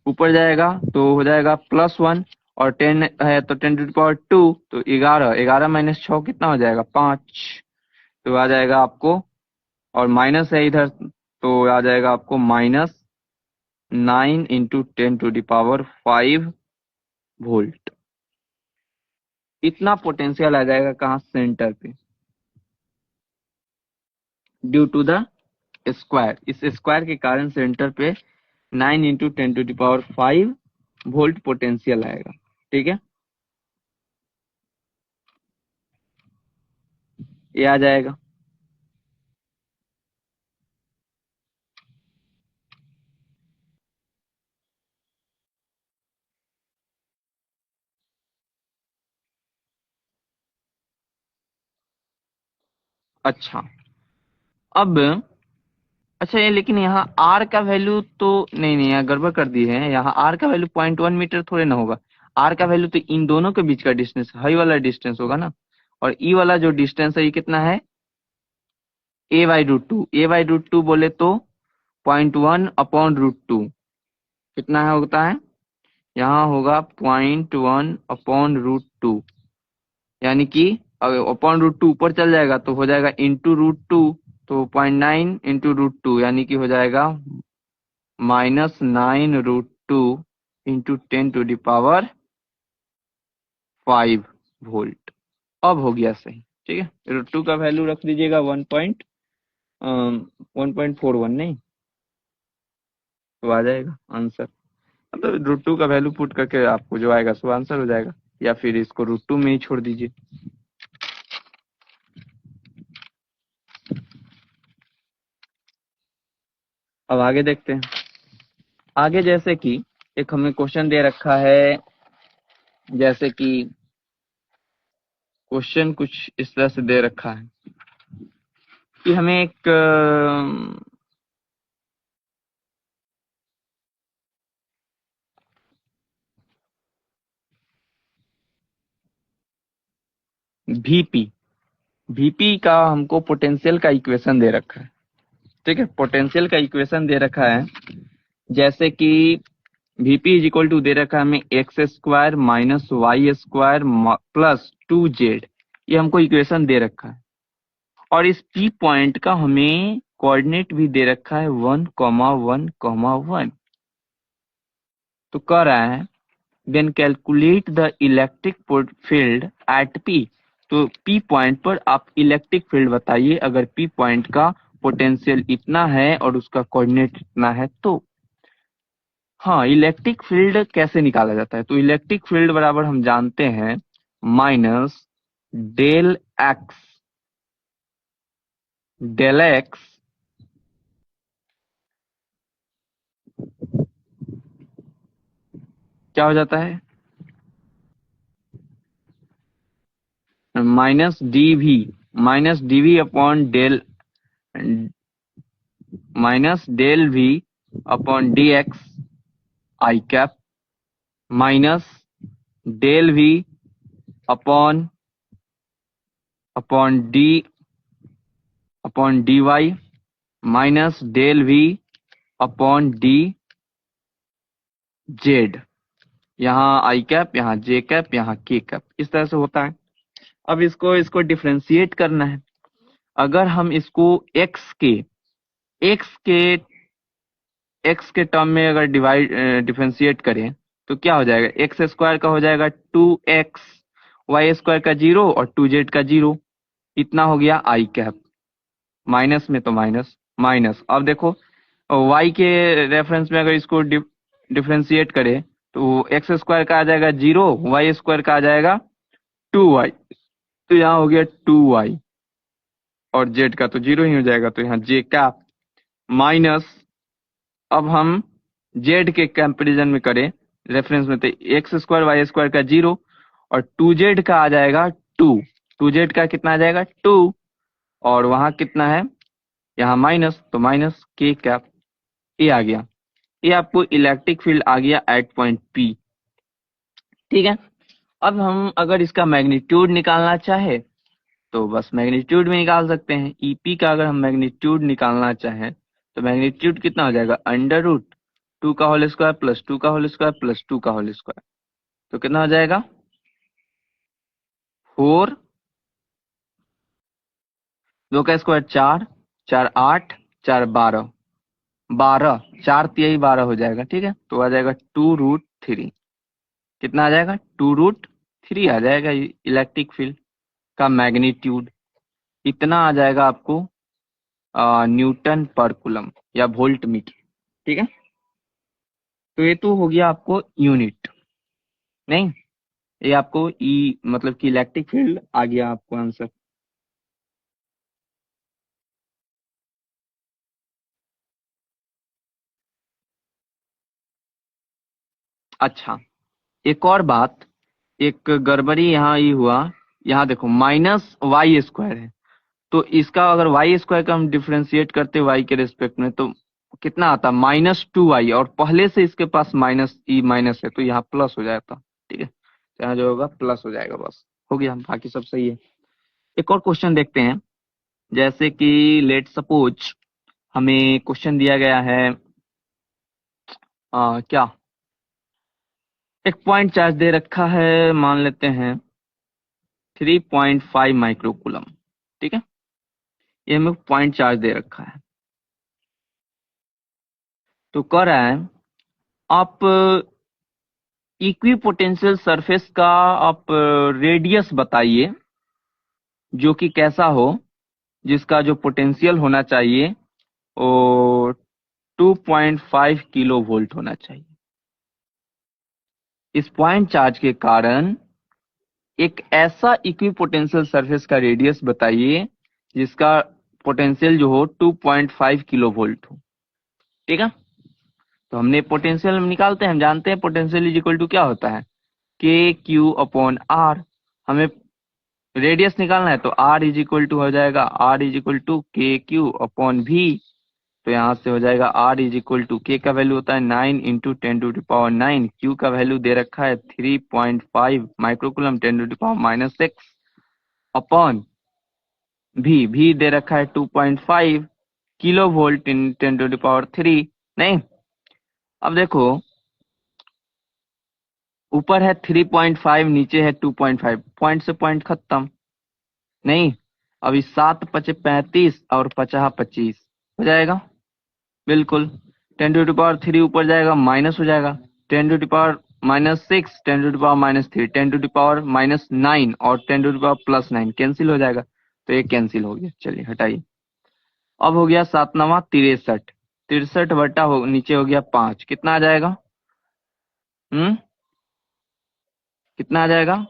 S1: ऊपर जाएगा तो हो जाएगा +1 और 10 है तो 10⁻², तो 11, 11 - 6 कितना हो जाएगा 5, तो आ जाएगा आपको, और माइनस है इधर तो आ जाएगा आपको -9 × 10⁵ वोल्ट। इतना पोटेंशियल आ जाएगा कहाँ, सेंटर पे, ड्यू टू द स्क्वायर। इस स्क्वायर के कारण सेंटर पे 9 × 10⁵ वोल्ट पोटेंशियल आएगा, ठीक है। ये आ जाएगा। अच्छा, अब अच्छा ये लेकिन यहाँ आर का वैल्यू तो नहीं नहीं, यहाँ गड़बड़ कर दी है। यहाँ आर का वैल्यू 0.1 मीटर थोड़े ना होगा। आर का वैल्यू तो इन दोनों के बीच का डिस्टेंस, हाई वाला डिस्टेंस होगा ना। और ई वाला जो डिस्टेंस है ये कितना है, a/√2। a/√2 बोले तो 0.1/√2 कितना है होता है, यहाँ होगा 0.1/√2। यानी कि अगर /√2 ऊपर चल जाएगा तो हो जाएगा *√2, तो 0.9 × √2 यानी कि हो जाएगा -9√2 × 10⁵ अब हो गया सही। ठीक है, √2 का वैल्यू रख दीजिएगा 1.41 नहीं, तो आ जाएगा आंसर। मतलब √2 का वैल्यू पुट करके आपको जो आएगा सो आंसर हो जाएगा, या फिर इसको √2 में ही छोड़ दीजिए। अब आगे देखते हैं। आगे जैसे कि एक हमें क्वेश्चन दे रखा है, जैसे कि क्वेश्चन कुछ इस तरह से दे रखा है कि हमें एक वीपी वीपी का हमको पोटेंशियल का इक्वेशन दे रखा है। ठीक है, पोटेंशियल का इक्वेशन दे रखा है, जैसे कि वीपी इज इक्वल टू दे रखा है हमें x² - y² +2z। ये हमको इक्वेशन दे रखा है। और इस पी पॉइंट का हमें कोऑर्डिनेट भी दे रखा है 1,1,1। तो कह रहा है then calculate the electric field at P. तो पी पॉइंट पर आप इलेक्ट्रिक फील्ड बताइए अगर पी पॉइंट का पोटेंशियल इतना है और उसका कोऑर्डिनेट इतना है तो। हाँ, इलेक्ट्रिक फील्ड कैसे निकाला जाता है, तो इलेक्ट्रिक फील्ड बराबर हम जानते हैं -डेल एक्स क्या हो जाता है, -dv upon del v upon dx I cap minus del v upon D upon dy minus del v upon D Z. यहाँ आई कैप, यहाँ जे कैप, यहाँ के कैप, इस तरह से होता है। अब इसको डिफ्रेंशिएट करना है। अगर हम इसको एक्स के टर्म में अगर डिफरेंशिएट करें तो क्या हो जाएगा, x² का हो जाएगा 2x, y² का 0 और 2z का 0। इतना हो गया आई कैप, माइनस में तो माइनस माइनस। अब देखो y के रेफरेंस में अगर इसको डिफरेंशिएट करें तो x² का आ जाएगा 0, y² का आ जाएगा 2y, तो यहाँ हो गया 2y और z का तो 0 ही हो जाएगा, तो यहाँ j कैप माइनस। अब हम z के कंपैरिजन में करें रेफरेंस में तो x² y² का 0 और 2z का आ जाएगा 2। 2z का कितना आ जाएगा 2 और वहां कितना है यहाँ माइनस, तो माइनस k कैप। ये आ गया, ये आपको इलेक्ट्रिक फील्ड आ गया एट पॉइंट P। ठीक है, अब हम अगर इसका मैग्नीट्यूड निकालना चाहे तो बस मैग्नीट्यूड में निकाल सकते हैं। ईपी का अगर हम मैग्नीट्यूड निकालना चाहें तो मैग्नीट्यूड कितना हो जाएगा, √2 का होल स्क्वायर प्लस 2 का होल स्क्वायर प्लस 2 का होल स्क्वायर, तो कितना हो जाएगा 4, 2 का स्क्वायर 4, 4 8, 4 12, 12 4 3 12 हो जाएगा। ठीक है, तो आ जाएगा 2√3। कितना आ जाएगा 2√3 आ जाएगा इलेक्ट्रिक फील्ड का मैग्नीट्यूड। इतना आ जाएगा आपको न्यूटन पर कूलम या वोल्ट मीटर। ठीक है, तो ये तो हो गया आपको यूनिट, नहीं ये आपको ई मतलब कि इलेक्ट्रिक फील्ड आ गया आपको आंसर। अच्छा, एक और बात, एक गड़बड़ी यहाँ ये हुआ, यहाँ देखो -y² है तो इसका अगर वाई स्क्वायर का हम डिफ्रेंशिएट करते वाई के रिस्पेक्ट में तो कितना आता, -2y, और पहले से इसके पास माइनस ई माइनस है तो यहाँ प्लस हो जाता। ठीक है, तो यहाँ जो होगा प्लस हो जाएगा, बस हो गया, बाकी सब सही है। एक और क्वेश्चन देखते हैं, जैसे कि लेट सपोज हमें क्वेश्चन दिया गया है क्या, एक पॉइंट चार्ज दे रखा है, मान लेते हैं 3.5 माइक्रोकूलम। ठीक है, ये हमें पॉइंट चार्ज दे रखा है, तो कह रहा है आप इक्वी पोटेंशियल सरफेस का आप रेडियस बताइए जो कि कैसा हो, जिसका जो पोटेंशियल होना चाहिए वो 2.5 किलो वोल्ट होना चाहिए। इस पॉइंट चार्ज के कारण एक ऐसा इक्वी पोटेंशियल सरफेस का रेडियस बताइए जिसका पोटेंशियल जो हो 2.5 किलो वोल्ट हो। ठीक है, तो हमने पोटेंशियल निकालते हैं, हम जानते हैं पोटेंशियल इज इक्वल टू क्या होता है, के क्यू अपॉन आर। हमें रेडियस निकालना है तो आर इज इक्वल टू हो जाएगा, आर इज इक्वल टू के क्यू अपॉन भी, तो यहाँ से हो जाएगा आर इज इक्वल टू, के का वैल्यू होता है 9 इंटू 10⁻⁹, क्यू का वैल्यू दे रखा है 3.5 माइक्रोकुलम 10⁻⁻6 अपॉन भी दे रखा है 2.5 किलो वोल्ट इन 10⁻3। नहीं, अब देखो ऊपर है 3.5, नीचे है 2.5, पॉइंट से पॉइंट खत्म। नहीं, अभी 7 पचे 35 और 50 25 हो जाएगा, बिल्कुल। 10⁻3 ऊपर जाएगा माइनस हो जाएगा, 10⁻⁻6, 10⁻3, 10⁻9 और 10⁻+9 कैंसिल हो जाएगा, तो ये कैंसिल हो गया, चलिए हटाइए। अब हो गया 7 9 63, 63 बटा हो नीचे हो गया 5, कितना आ जाएगा, कितना आ जाएगा,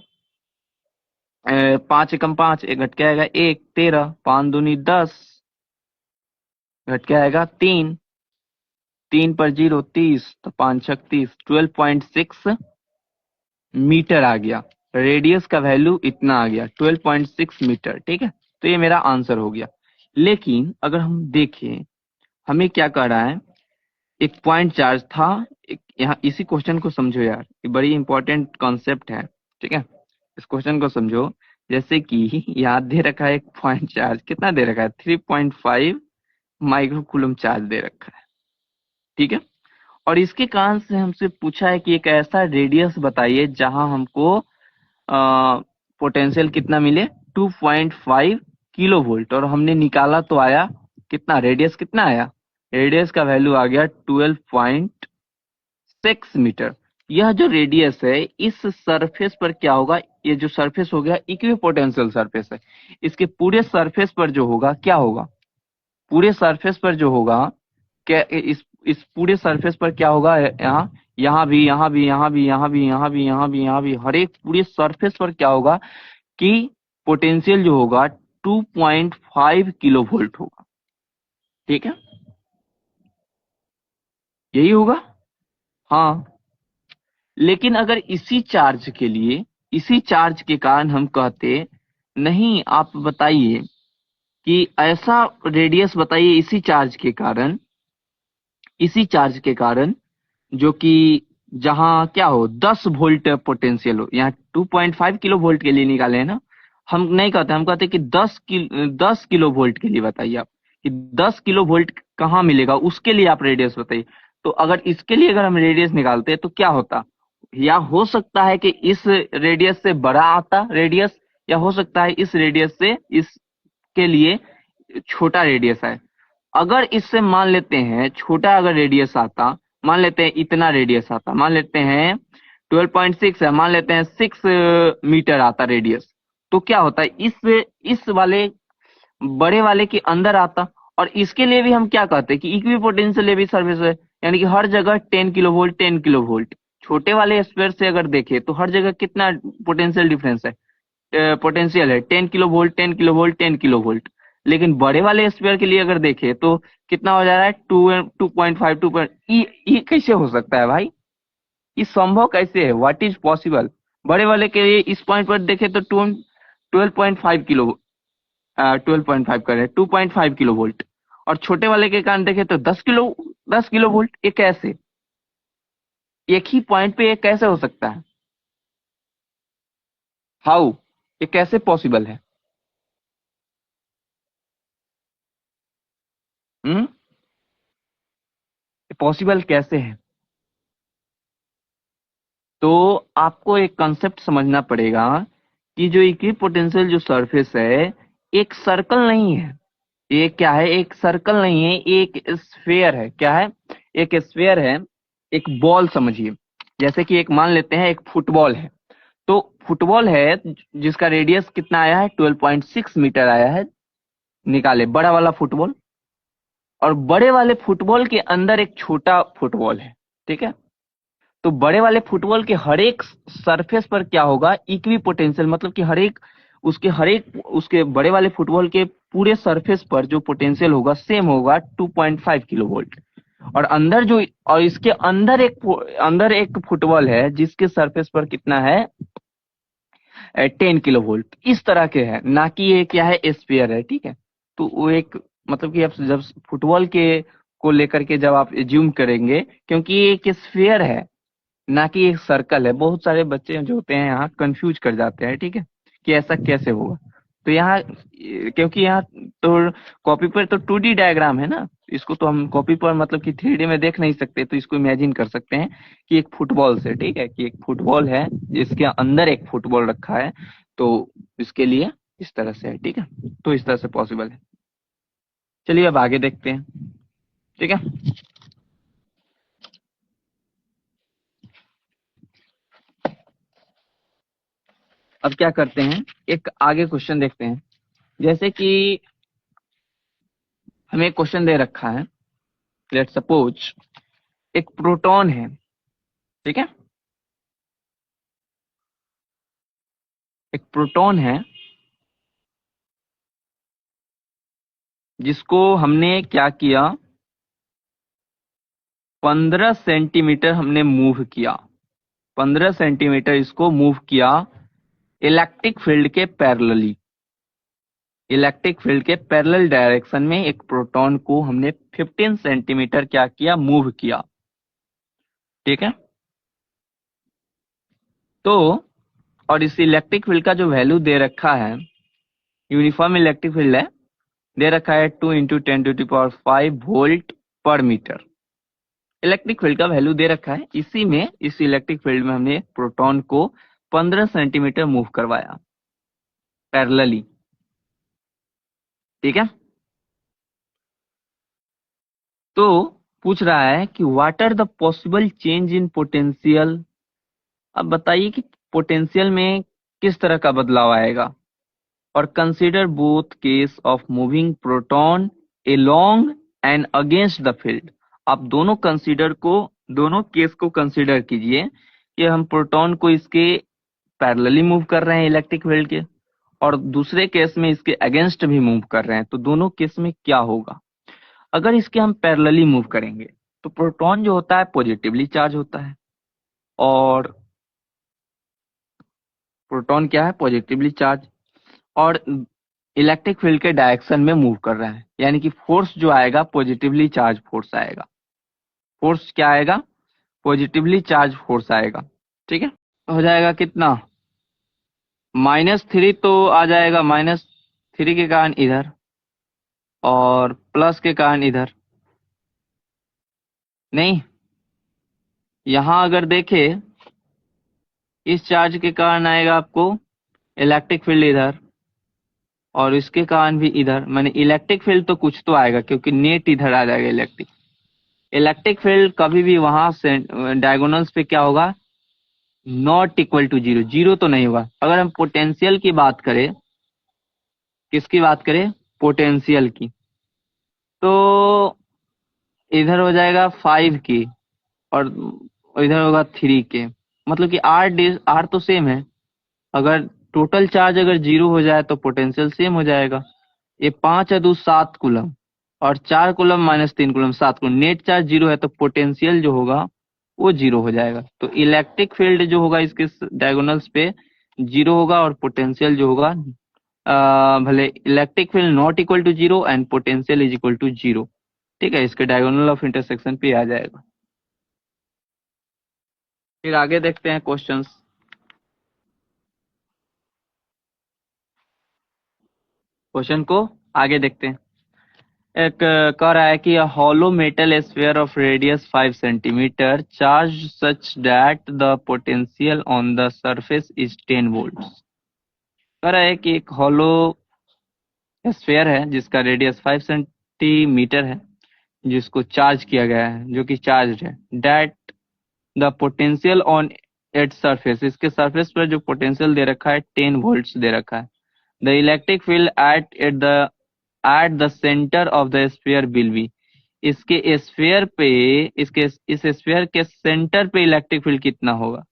S1: 5 एकम 5, एक घट के आएगा 1, 13, 5 दूनी 10, घट के आएगा 3, 3 पर 0 30, तो 5 छक 30, 12.6 मीटर आ गया। रेडियस का वैल्यू इतना आ गया 12.6 मीटर। ठीक है, तो ये मेरा आंसर हो गया। लेकिन अगर हम देखें हमें क्या कर रहा है, एक पॉइंट चार्ज था, एक यहाँ इसी क्वेश्चन को समझो यार, ये बड़ी इंपॉर्टेंट कॉन्सेप्ट है। ठीक है, इस क्वेश्चन को समझो, जैसे कि यहाँ दे रखा है एक पॉइंट चार्ज, कितना दे रखा है 3.5 माइक्रोकूलम चार्ज दे रखा है। ठीक है, और इसके कारण से हमसे पूछा है कि एक ऐसा रेडियस बताइए जहां हमको पोटेंशियल कितना मिले 2.5 किलो वोल्ट, और हमने निकाला तो आया कितना, रेडियस कितना आया, रेडियस का वैल्यू आ गया 12.6 मीटर। यह जो रेडियस है इस सरफेस पर क्या होगा, ये जो सरफेस हो गया इक्वी पोटेंशियल सरफेस है, इसके पूरे सरफेस पर जो होगा क्या होगा, पूरे सरफेस पर जो होगा क्या, इस पूरे सरफेस पर क्या होगा, यहाँ यहाँ भी यहाँ भी यहाँ भी यहाँ भी यहाँ भी यहाँ भी यहाँ भी हर एक पूरे सरफेस पर क्या होगा कि पोटेंशियल जो होगा 2.5 किलो वोल्ट होगा। ठीक है, यही होगा, हाँ। लेकिन अगर इसी चार्ज के लिए, इसी चार्ज के कारण हम कहते नहीं, आप बताइए कि ऐसा रेडियस बताइए इसी चार्ज के कारण, इसी चार्ज के कारण जो कि जहां क्या हो 10 वोल्ट पोटेंशियल हो, यहाँ 2.5 किलो वोल्ट के लिए निकाले हैं ना, हम नहीं कहते, हम कहते कि 10 किलो वोल्ट के लिए बताइए आप, कि 10 किलो वोल्ट कहाँ मिलेगा उसके लिए आप रेडियस बताइए। तो अगर इसके लिए अगर हम रेडियस निकालते तो क्या होता, या हो सकता है कि इस रेडियस से बड़ा आता रेडियस, या हो सकता है इस रेडियस से इसके लिए छोटा रेडियस है। अगर इससे मान लेते हैं छोटा अगर रेडियस आता, मान लेते हैं इतना रेडियस आता, मान लेते हैं 12.6 है, मान लेते हैं 6 मीटर आता रेडियस, तो क्या होता है इस वाले बड़े वाले के अंदर आता। और इसके लिए भी हम क्या कहते हैं कि इक्वी पोटेंशियल भी सर्विस है, यानी कि हर जगह 10 किलो वोल्ट 10 किलो वोल्ट। छोटे वाले स्क्वायर से अगर देखें तो हर जगह कितना पोटेंशियल डिफरेंस है, पोटेंशियल है 10 kilo volt 10 kilo volt 10 kilo volt. लेकिन बड़े वाले स्क्वायर के लिए अगर देखें तो कितना हो जा रहा है 2.5 ये कैसे हो सकता है भाई, ये संभव कैसे है, व्हाट इज पॉसिबल। बड़े वाले के लिए इस पॉइंट पर देखें तो 12.5 किलो 12.5 कर रहे हैं, 2.5 किलो वोल्ट। और छोटे वाले के कारण देखें तो 10 किलो वोल्ट। ये कैसे, एक ही पॉइंट पे ये कैसे हो सकता है? हाउ, ये कैसे पॉसिबल है? हम्म, पॉसिबल कैसे है? तो आपको एक कंसेप्ट समझना पड़ेगा कि जो इक्विपोटेंशियल जो सरफेस है, एक सर्कल नहीं है। ये क्या है? एक सर्कल नहीं है, एक स्फेयर है। क्या है? एक स्फेयर है, एक बॉल समझिए। जैसे कि एक मान लेते हैं एक फुटबॉल है। तो फुटबॉल है जिसका रेडियस कितना आया है? 12.6 मीटर आया है। निकाले बड़ा वाला फुटबॉल, और बड़े वाले फुटबॉल के अंदर एक छोटा फुटबॉल है। ठीक है? तो बड़े वाले फुटबॉल के हर एक सरफेस पर क्या होगा? इक्वी पोटेंशियल, मतलब कि हर एक उसके बड़े वाले फुटबॉल के पूरे सरफेस पर जो पोटेंशियल होगा सेम होगा, 2.5 किलो वोल्ट। और अंदर जो, और इसके अंदर एक फुटबॉल है जिसके सरफेस पर कितना है? 10 किलो वोल्ट। इस तरह के है, ना कि ये क्या है? स्फीयर है। ठीक है? तो वो एक, मतलब कि आप जब फुटबॉल के को लेकर के जब आप एज्यूम करेंगे, क्योंकि ये एक स्फीयर है ना कि एक सर्कल है। बहुत सारे बच्चे जो होते हैं यहाँ कंफ्यूज कर जाते हैं। ठीक है? कि ऐसा कैसे होगा। तो यहाँ, क्योंकि यहाँ तो कॉपी पर तो 2D डायग्राम है ना, इसको तो हम कॉपी पर मतलब कि 3D में देख नहीं सकते, तो इसको इमेजिन कर सकते हैं कि एक फुटबॉल से। ठीक है? कि एक फुटबॉल है जिसके अंदर एक फुटबॉल रखा है, तो इसके लिए इस तरह से है। ठीक है? तो इस तरह से पॉसिबल है। चलिए अब आगे देखते हैं। ठीक है? अब क्या करते हैं, एक आगे क्वेश्चन देखते हैं। जैसे कि हमें एक क्वेश्चन दे रखा है, लेट सपोज एक प्रोटॉन है। ठीक है? एक प्रोटॉन है जिसको हमने क्या किया? 15 सेंटीमीटर हमने मूव किया। 15 सेंटीमीटर इसको मूव किया इलेक्ट्रिक फील्ड के पैरेलली। इलेक्ट्रिक फील्ड के पैरेलल डायरेक्शन में एक प्रोटॉन को हमने 15 सेंटीमीटर क्या किया? मूव किया। ठीक है? तो और इस इलेक्ट्रिक फील्ड का जो वैल्यू दे रखा है, यूनिफॉर्म इलेक्ट्रिक फील्ड है, दे रखा है 2 × 10⁵ वोल्ट पर मीटर। इलेक्ट्रिक फील्ड का वैल्यू दे रखा है, इसी में इस इलेक्ट्रिक फील्ड में हमने प्रोटॉन को 15 सेंटीमीटर मूव करवाया पैरेलली। ठीक है? तो पूछ रहा है कि what are the possible change in potential. अब बताइए कि पोटेंशियल में किस तरह का बदलाव आएगा। और consider both case of moving proton along and against the field. आप दोनों केस को कंसीडर कीजिए कि हम प्रोटॉन को इसके पैरेलली मूव कर रहे हैं इलेक्ट्रिक फील्ड के, और दूसरे केस में इसके अगेंस्ट भी मूव कर रहे हैं। तो दोनों केस में क्या होगा? अगर इसके हम पैरेलली मूव करेंगे तो प्रोटॉन जो होता है पॉजिटिवली चार्ज होता है, और प्रोटॉन क्या है? पॉजिटिवली चार्ज, और इलेक्ट्रिक फील्ड के डायरेक्शन में मूव कर रहा है, यानी कि फोर्स जो आएगा पॉजिटिवली चार्ज फोर्स आएगा। फोर्स क्या आएगा? पॉजिटिवली चार्ज फोर्स आएगा। ठीक है? हो जाएगा कितना? -3 तो आ जाएगा, -3 के कारण इधर, और प्लस के कारण इधर। नहीं, यहां अगर देखे, इस चार्ज के कारण आएगा आपको इलेक्ट्रिक फील्ड इधर, और इसके कारण भी इधर। मैंने इलेक्ट्रिक फील्ड तो कुछ तो आएगा, क्योंकि नेट इधर आ जाएगा। इलेक्ट्रिक इलेक्ट्रिक फील्ड कभी भी वहां से डायगोनल्स पे क्या होगा? Not equal to zero. Zero तो नहीं होगा। अगर हम पोटेंशियल की बात करें, किसकी बात करें? पोटेंशियल की, तो इधर हो जाएगा 5 की, और इधर होगा 3 के। मतलब कि आर तो सेम है। अगर टोटल चार्ज अगर जीरो हो जाए तो पोटेंशियल सेम हो जाएगा। ये 5 है 2 7 कूलम, और 4 coulomb -3 coulomb 7 coulomb. Net charge zero है तो पोटेंशियल जो होगा वो जीरो हो जाएगा। तो इलेक्ट्रिक फील्ड जो होगा इसके डायगोनल्स पे जीरो होगा, और पोटेंशियल जो होगा भले electric field not equal to zero and potential is equal to zero. ठीक है, इसके डायगोनल ऑफ इंटरसेक्शन पे आ जाएगा। फिर आगे देखते हैं क्वेश्चंस। क्वेश्चन को आगे देखते हैं। एक कह रहा है कि hollow metal sphere of radius 5 centimetre charge such that the potential on the surface is 10 volts. कह रहा है कि एक हॉलो स्फीयर है जिसका रेडियस 5 सेंटीमीटर है, जिसको चार्ज किया गया है, जो कि चार्ज है। That the potential on its surface, इसके सरफेस पर जो पोटेंशियल दे रखा है 10 वोल्ट्स दे रखा है। The electric field eight the centre of the sphere will be, इसके स्फीयर पे, इसके इस स्फीयर के सेंटर पे इलेक्ट्रिक फील्ड कितना होगा।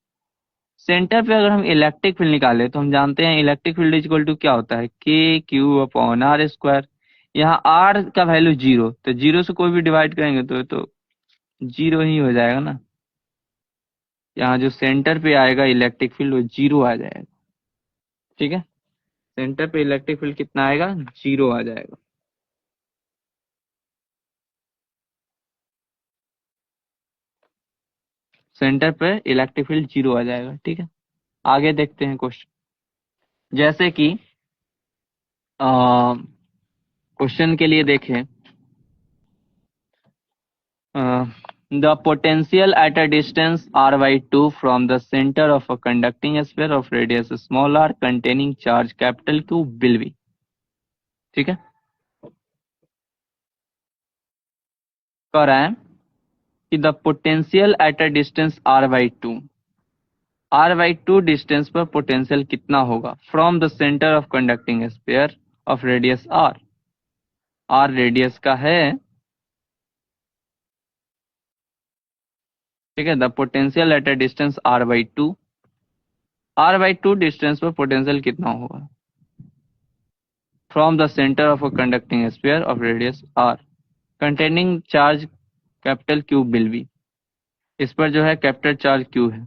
S1: सेंटर पे अगर हम इलेक्ट्रिक फील्ड निकाले तो हम जानते हैं इलेक्ट्रिक फील्ड इक्वल टू क्या होता है, K Q upon are square. यहाँ आर का वैल्यू जीरो, तो जीरो से कोई भी डिवाइड करेंगे तो जीरो ही हो जाएगा ना। यहाँ जो सेंटर पे आएगा इलेक्ट्रिक फील्ड वो जीरो आ जाएगा। ठीक है, सेंटर पे इलेक्ट्रिक फील्ड कितना आएगा, जीरो आ जाएगा। सेंटर पे इलेक्ट्रिक फील्ड जीरो आ जाएगा। ठीक है, आगे देखते हैं क्वेश्चन। जैसे कि क्वेश्चन के लिए देखें, the potential at a distance r by 2 from the center of a conducting sphere of radius small r containing charge capital Q will be। ठीक है, कह रहा है कि the potential at a distance r by 2, r by 2 distance पर पोटेंशियल कितना होगा from the centre of conducting sphere of radius r। r radius का है। ठीक है, the potential at a distance r by 2, r by 2 distance पर पोटेंशियल कितना होगा from the centre of a conducting sphere of radius r containing charge capital Q will be. इस पर जो है कैपिटल चार्ज क्यू है।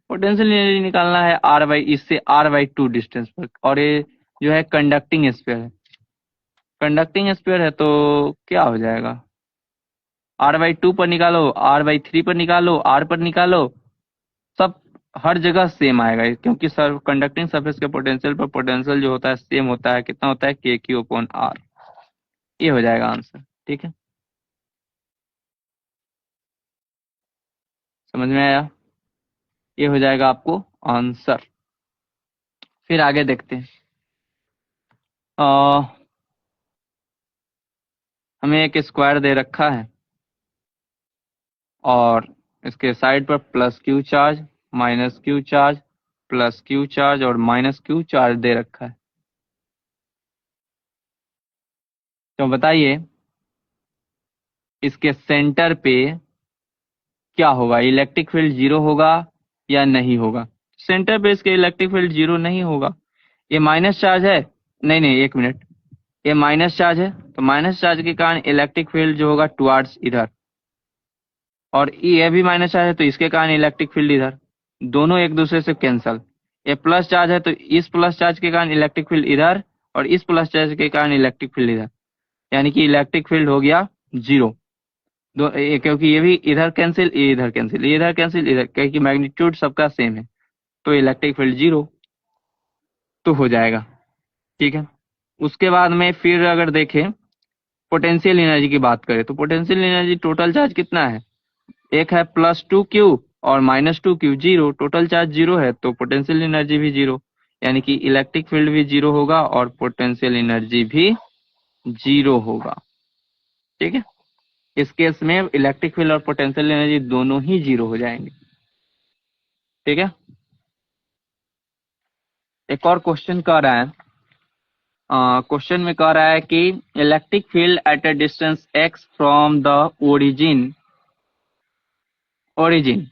S1: पोटेंशियल एनर्जी निकालना है आर बाई, इससे आर बाई 2 डिस्टेंस पर, और ये जो है कंडक्टिंग स्फीयर है। कंडक्टिंग स्फीयर है तो क्या हो जाएगा, आर बाई 2 पर निकालो, आर बाई 3 पर निकालो, आर पर निकालो, सब हर जगह सेम आएगा, क्योंकि सर कंडक्टिंग सरफेस के पोटेंशियल पर पोटेंशियल जो होता है सेम होता है। कितना होता है, के क्यू अपॉन आर। ये हो जाएगा आंसर। ठीक है, समझ में आया, ये हो जाएगा आपको आंसर। फिर आगे देखते हैं। हमें एक स्क्वायर दे रखा है और इसके साइड पर plus Q charge, minus Q charge, plus Q charge और माइनस क्यू चार्ज दे रखा है। तो बताइए इसके सेंटर पे क्या होगा, इलेक्ट्रिक फील्ड जीरो होगा या नहीं होगा। सेंटर पे इसके इलेक्ट्रिक फील्ड जीरो नहीं होगा। ये माइनस चार्ज है, नहीं नहीं एक मिनट, ये माइनस चार्ज है, तो माइनस चार्ज के कारण इलेक्ट्रिक फील्ड जो होगा टुवार्ड्स इधर, और ये भी माइनस चार्ज है तो इसके कारण इलेक्ट्रिक फील्ड इधर, दोनों एक दूसरे से कैंसल। ये प्लस चार्ज है तो इस प्लस चार्ज के कारण इलेक्ट्रिक फील्ड इधर, और इस प्लस चार्ज के कारण इलेक्ट्रिक फील्ड इधर, यानी कि इलेक्ट्रिक फील्ड हो गया जीरो। क्योंकि ये भी इधर कैंसिल, ये इधर कैंसिल, ये इधर कैंसिल, इधर, क्योंकि मैग्नीट्यूड सबका सेम है, तो इलेक्ट्रिक फील्ड जीरो तो हो जाएगा। ठीक है, उसके बाद में फिर अगर देखें पोटेंशियल एनर्जी की बात करें, तो पोटेंशियल एनर्जी टोटल चार्ज कितना है, एक है +2Q और -2Q, zero, total charge zero है तो पोटेंशियल एनर्जी भी जीरो, यानी कि इलेक्ट्रिक फील्ड भी जीरो होगा और पोटेंशियल एनर्जी भी जीरो होगा। ठीक है, इस केस में इलेक्ट्रिक फील्ड और पोटेंशियल एनर्जी दोनों ही जीरो हो जाएंगे। ठीक है, एक और क्वेश्चन कह रहा है, क्वेश्चन में कह रहा है कि electric field at a distance x from the origin, origin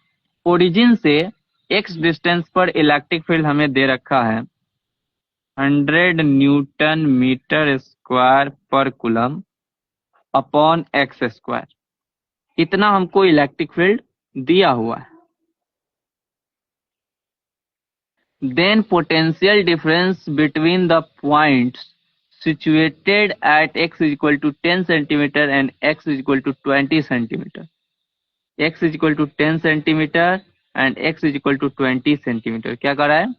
S1: origin से x डिस्टेंस पर इलेक्ट्रिक फील्ड हमें दे रखा है 100 न्यूटन स्क्वायर पर कूलम अपॉन एक्स स्क्वायर। इतना हमको इलेक्ट्रिक फील्ड दिया हुआ है। then potential difference between the points situated at x is equal to 10 centimeter and x is equal to 20 centimeter. x is equal to 10 centimeter and x is equal to 20 centimeter. क्या कर रहा है?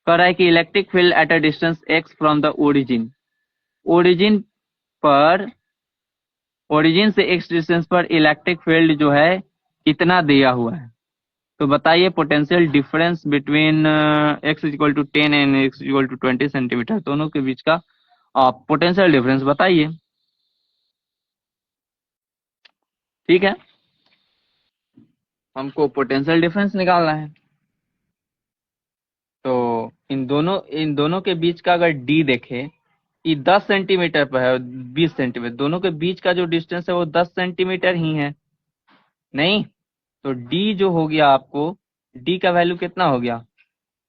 S1: कर रहा है कि electric field at a distance x from the origin, origin पर, ओरिजिन से x डिस्टेंस पर इलेक्ट्रिक फील्ड जो है कितना दिया हुआ है. तो बताइए potential difference between x is equal to 10 and x is equal to 20 centimetre, दोनों के बीच का पोटेंशियल डिफरेंस बताइए. ठीक है, हमको पोटेंशियल डिफरेंस निकालना है. तो इन दोनों के बीच का अगर d देखें कि 10 सेंटीमीटर पर है, 20 सेंटीमीटर, दोनों के बीच का जो डिस्टेंस है वो 10 सेंटीमीटर ही है. नहीं, तो d जो हो गया आपको, d का वैल्यू कितना हो गया?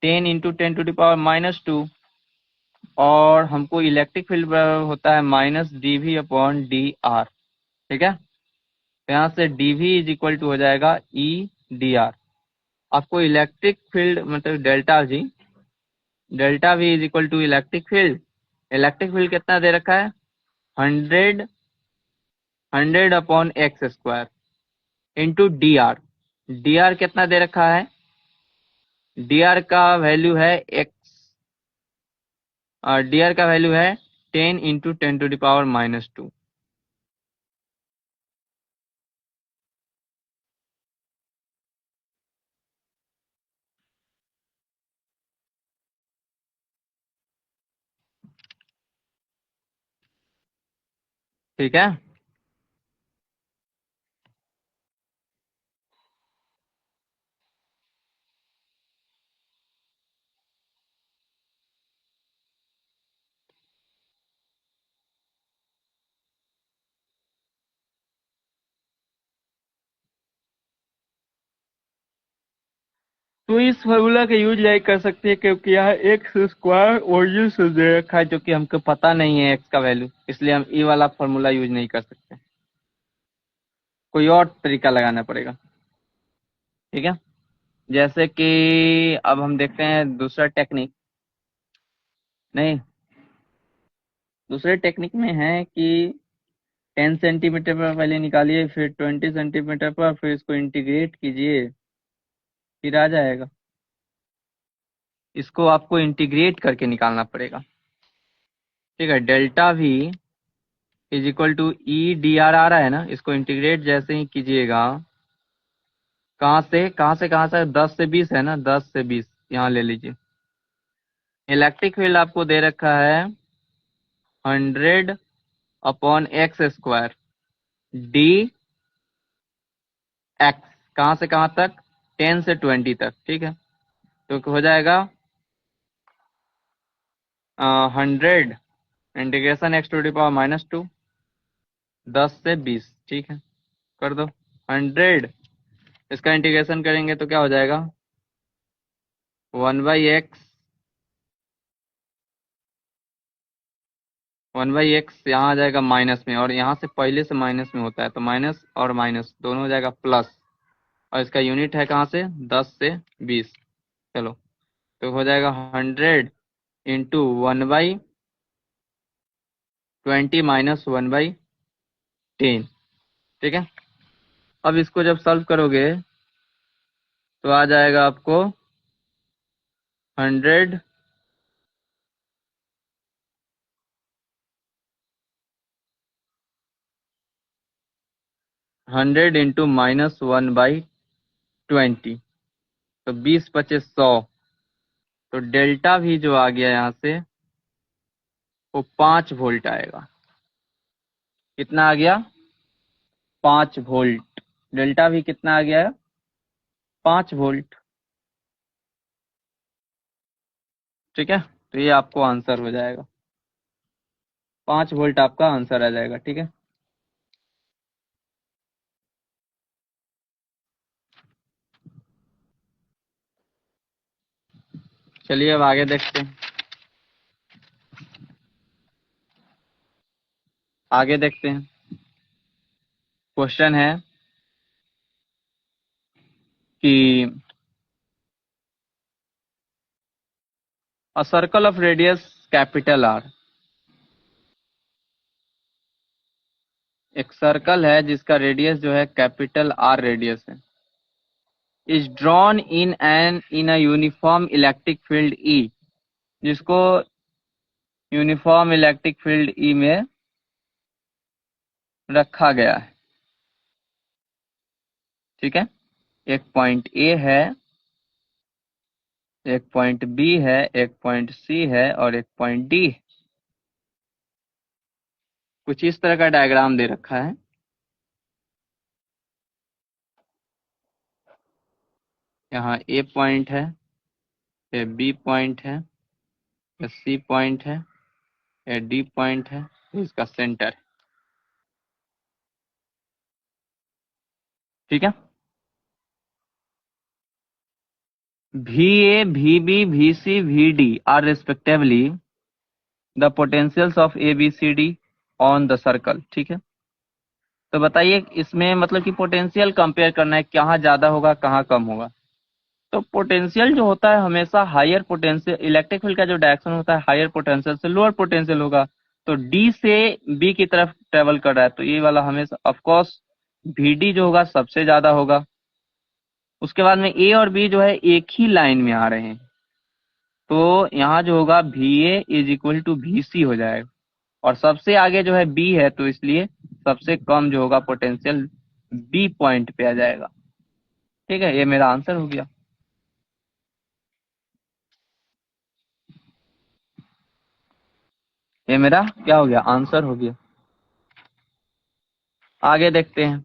S1: 10 इंटू 10⁻⁻², और हमको इलेक्ट्रिक फील्ड होता है -dv/dr. ठीक है, तो यहाँ से dv इज इक्वल टू हो जाएगा E/dr. आपको इलेक्ट्रिक फील्ड मतलब delta v is equal to electric field. Electric field कितना दे रखा है? 100/x² into dr. dr कितना दे रखा है? dr का वैल्यू है x, dr का वैल्यू है 10 इंटू 10⁻². ठीक है, तो इस फॉर्मूला का यूज नहीं कर सकते क्योंकि यह x² ओरिजिन से दे रखा है, जो कि हमको पता नहीं है x का वैल्यू, इसलिए हम ई वाला फॉर्मूला यूज नहीं कर सकते. कोई और तरीका लगाना पड़ेगा. ठीक है, जैसे कि अब हम देखते हैं दूसरा टेक्निक. नहीं, दूसरे टेक्निक में है कि 10 सेंटीमीटर पर पहले निकालिए, फिर 20 सेंटीमीटर पर, फिर इसको इंटीग्रेट कीजिए, फिर आ जाएगा. इसको आपको इंटीग्रेट करके निकालना पड़ेगा. ठीक है, delta v is equal to E/dr आ रहा है ना, इसको इंटीग्रेट जैसे ही कीजिएगा, कहाँ से कहाँ से कहाँ से 10 से 20 है ना, 10 से 20 यहाँ ले लीजिए. इलेक्ट्रिक फील्ड आपको दे रखा है 100/x², डी एक्स, कहाँ से कहाँ तक? 10 से 20 तक. ठीक है, तो हो जाएगा 100 इंटीग्रेशन x⁻², 10 से 20. ठीक है, कर दो 100, इसका इंटीग्रेशन करेंगे तो क्या हो जाएगा? 1/x, 1/x यहाँ आ जाएगा माइनस में, और यहाँ से पहले से माइनस में होता है, तो माइनस और माइनस दोनों हो जाएगा प्लस, और इसका यूनिट है कहाँ से? 10 से 20. चलो, तो हो जाएगा 100 इंटू 1/20 माइनस 1/10. ठीक है, अब इसको जब सॉल्व करोगे तो आ जाएगा आपको 100 100 इंटू माइनस 1/20, तो 20×5 = 100. तो डेल्टा भी जो आ गया यहाँ से वो 5 वोल्ट आएगा. कितना आ गया? 5 वोल्ट. डेल्टा भी कितना आ गया है? 5 वोल्ट. ठीक है, तो ये आपको आंसर हो जाएगा, 5 वोल्ट आपका आंसर आ जाएगा. ठीक है, चलिए अब आगे देखते हैं. आगे देखते हैं, क्वेश्चन है कि a circle of radius capital R, एक सर्कल है जिसका रेडियस जो है कैपिटल आर रेडियस है, is drawn in a uniform electric field E, जिसको यूनिफॉर्म इलेक्ट्रिक फील्ड ई में रखा गया है। ठीक है, एक पॉइंट ए है, एक पॉइंट बी है, एक पॉइंट सी है और एक पॉइंट डी है। कुछ इस तरह का डायग्राम दे रखा है। यहाँ ए पॉइंट है, ये बी पॉइंट है, ये सी पॉइंट है, ये डी पॉइंट है, ये इसका सेंटर है। ठीक है, V A, V B, V C, V D are respectively the potentials of A B C D on the circle. ठीक है, तो बताइए इसमें मतलब कि पोटेंशियल कंपेयर करना है, कहाँ ज्यादा होगा कहाँ कम होगा। तो पोटेंशियल जो होता है हमेशा हायर पोटेंशियल, इलेक्ट्रिक फील्ड का जो डायरेक्शन होता है हायर पोटेंशियल से लोअर पोटेंशियल होगा। तो डी से बी की तरफ ट्रेवल कर रहा है, तो ये वाला हमेशा ऑफ कोर्स वी जो होगा सबसे ज्यादा होगा। उसके बाद में ए और बी जो है एक ही लाइन में आ रहे हैं, तो यहाँ जो होगा V A is equal to V C हो जाएगा, और सबसे आगे जो है बी है, तो इसलिए सबसे कम जो होगा पोटेंशियल बी पॉइंट पे आ जाएगा। ठीक है, ये मेरा आंसर हो गया। ये मेरा क्या हो गया, आंसर हो गया। आगे देखते हैं।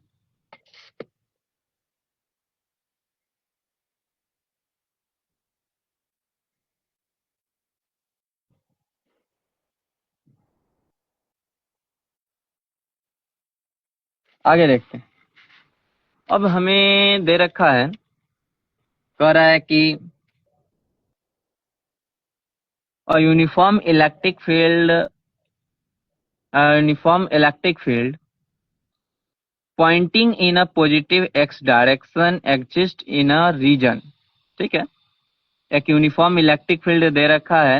S1: आगे देखते हैं। अब हमें दे रखा है, कह रहा है कि uniform electric field, uniform electric field pointing in a positive X direction exist in a region. ठीक है, एक यूनिफॉर्म इलेक्ट्रिक फील्ड दे रखा है,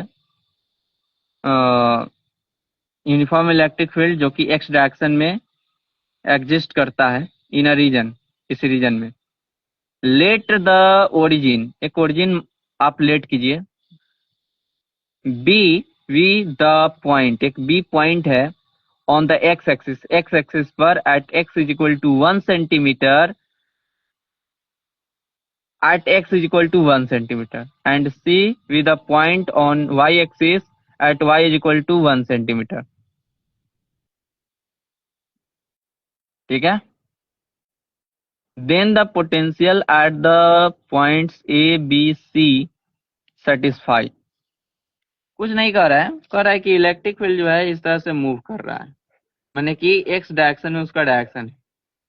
S1: यूनिफॉर्म इलेक्ट्रिक फील्ड जो कि एक्स डायरेक्शन में एग्जिस्ट करता है इन अ रीजन, इस रीजन में। लेट द ओरिजिन, एक ओरिजिन आप लेट कीजिए, बी वी द पॉइंट, एक बी पॉइंट है ऑन द एक्स एक्सिस पर at X is equal to 1 centimetre, at x is equal to 1 centimeter, and C with a point on y axis at y is equal to 1 centimeter. ठीक है, then the potential at the points A B C satisfy। कुछ नहीं कर रहा है, कह रहा है कि इलेक्ट्रिक फील्ड जो है इस तरह से मूव कर रहा है, माने कि एक्स डायरेक्शन में उसका डायरेक्शन है।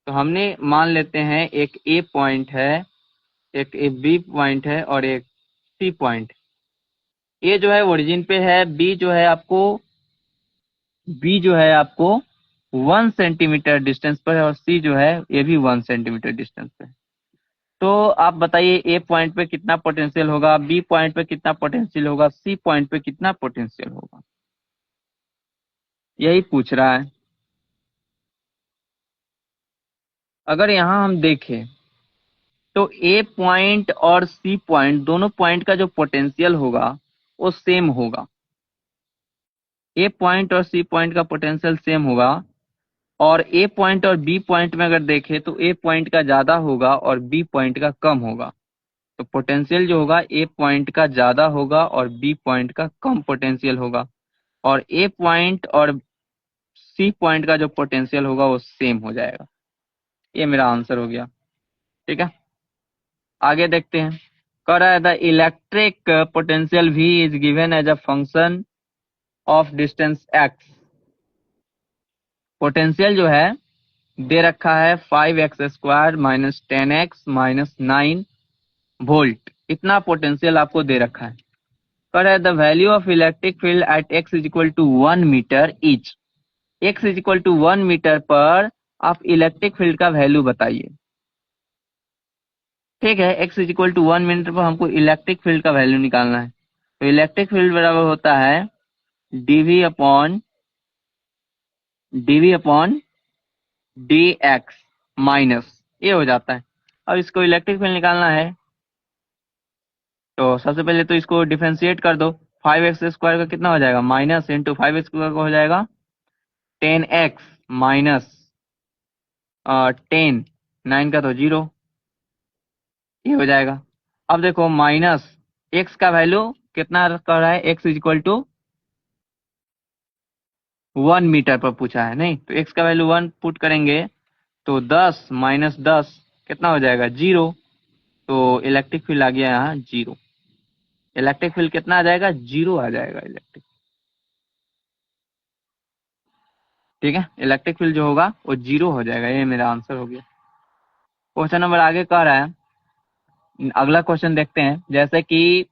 S1: तो हमने मान लेते हैं एक ए पॉइंट है, एक ए बी पॉइंट है और एक सी पॉइंट। ए जो है ओरिजिन पे है, बी जो है आपको 1 सेंटीमीटर डिस्टेंस पर है, और सी जो है ये भी 1 सेंटीमीटर डिस्टेंस पे है। तो आप बताइए ए पॉइंट पे कितना पोटेंशियल होगा, बी पॉइंट पे कितना पोटेंशियल होगा, सी पॉइंट पे कितना पोटेंशियल होगा, यही पूछ रहा है। अगर यहाँ हम देखें तो ए पॉइंट और सी पॉइंट दोनों पॉइंट का जो पोटेंशियल होगा वो सेम होगा। ए पॉइंट और सी पॉइंट का पोटेंशियल सेम होगा, और ए पॉइंट और बी पॉइंट में अगर देखें तो ए पॉइंट का ज्यादा होगा और बी पॉइंट का कम होगा। तो पोटेंशियल जो होगा ए पॉइंट का ज्यादा होगा और बी पॉइंट का कम पोटेंशियल होगा, और ए पॉइंट और सी पॉइंट का जो पोटेंशियल होगा वो सेम हो जाएगा। ये मेरा आंसर हो गया। ठीक है, आगे देखते हैं। कह रहा है the electric potential V is given as a function of distance x। Potential जो है दे रखा है 5x² minus 10x minus 9 volt, इतना पोटेंशियल आपको दे रखा है। कह रहा है the value of electric field at x is equal to 1 metre each. x is equal to 1 metre पर आप इलेक्ट्रिक फील्ड का वैल्यू बताइए। ठीक है, x is equal to 1 metre पर हमको इलेक्ट्रिक फील्ड का वैल्यू निकालना है। तो इलेक्ट्रिक फील्ड बराबर होता है DV upon D X minus, ये हो जाता है। अब इसको इलेक्ट्रिक फील्ड निकालना है, तो सबसे पहले तो इसको डिफरेंशिएट कर दो। 5x² का कितना हो जाएगा, माइनस इंटू 5x² का हो जाएगा 10x माइनस 10, 9 का तो 0, ये हो जाएगा। अब देखो माइनस x का वैल्यू कितना कर रहा है, x is equal to 1 metre पर पूछा है, नहीं तो x का वैल्यू 1 पुट करेंगे तो 10 माइनस 10 कितना हो जाएगा, 0। तो इलेक्ट्रिक फील्ड आ गया यहाँ 0। इलेक्ट्रिक फील्ड कितना आ जाएगा, 0 आ जाएगा इलेक्ट्रिक। ठीक है, इलेक्ट्रिक फील्ड जो होगा वो 0 हो जाएगा, ये मेरा आंसर हो गया। क्वेश्चन नंबर आगे कह रहा है, अगला क्वेश्चन देखते हैं, जैसे कि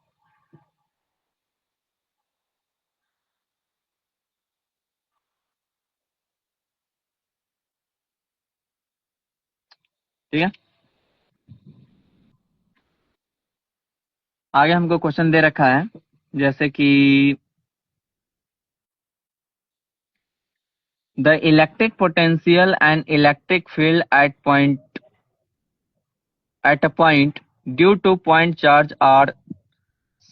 S1: ठीक है, आगे हमको क्वेश्चन दे रखा है, जैसे कि the electric potential and electric field at a point due to point charge are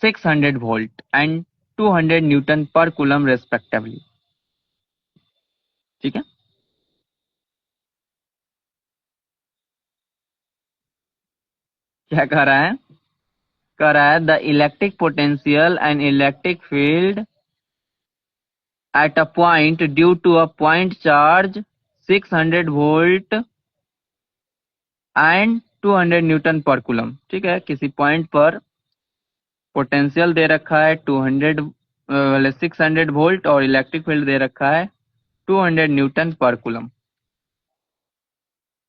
S1: 600 volt and 200 Newton per coulomb respectively। ठीक है, क्या कह रहा है the electric potential and electric field at a point due to a point charge 600 volt and 200 newton पर कूलम। ठीक है, किसी पॉइंट पर पोटेंशियल दे रखा है 600 वोल्ट और इलेक्ट्रिक फील्ड दे रखा है 200 न्यूटन पर coulomb.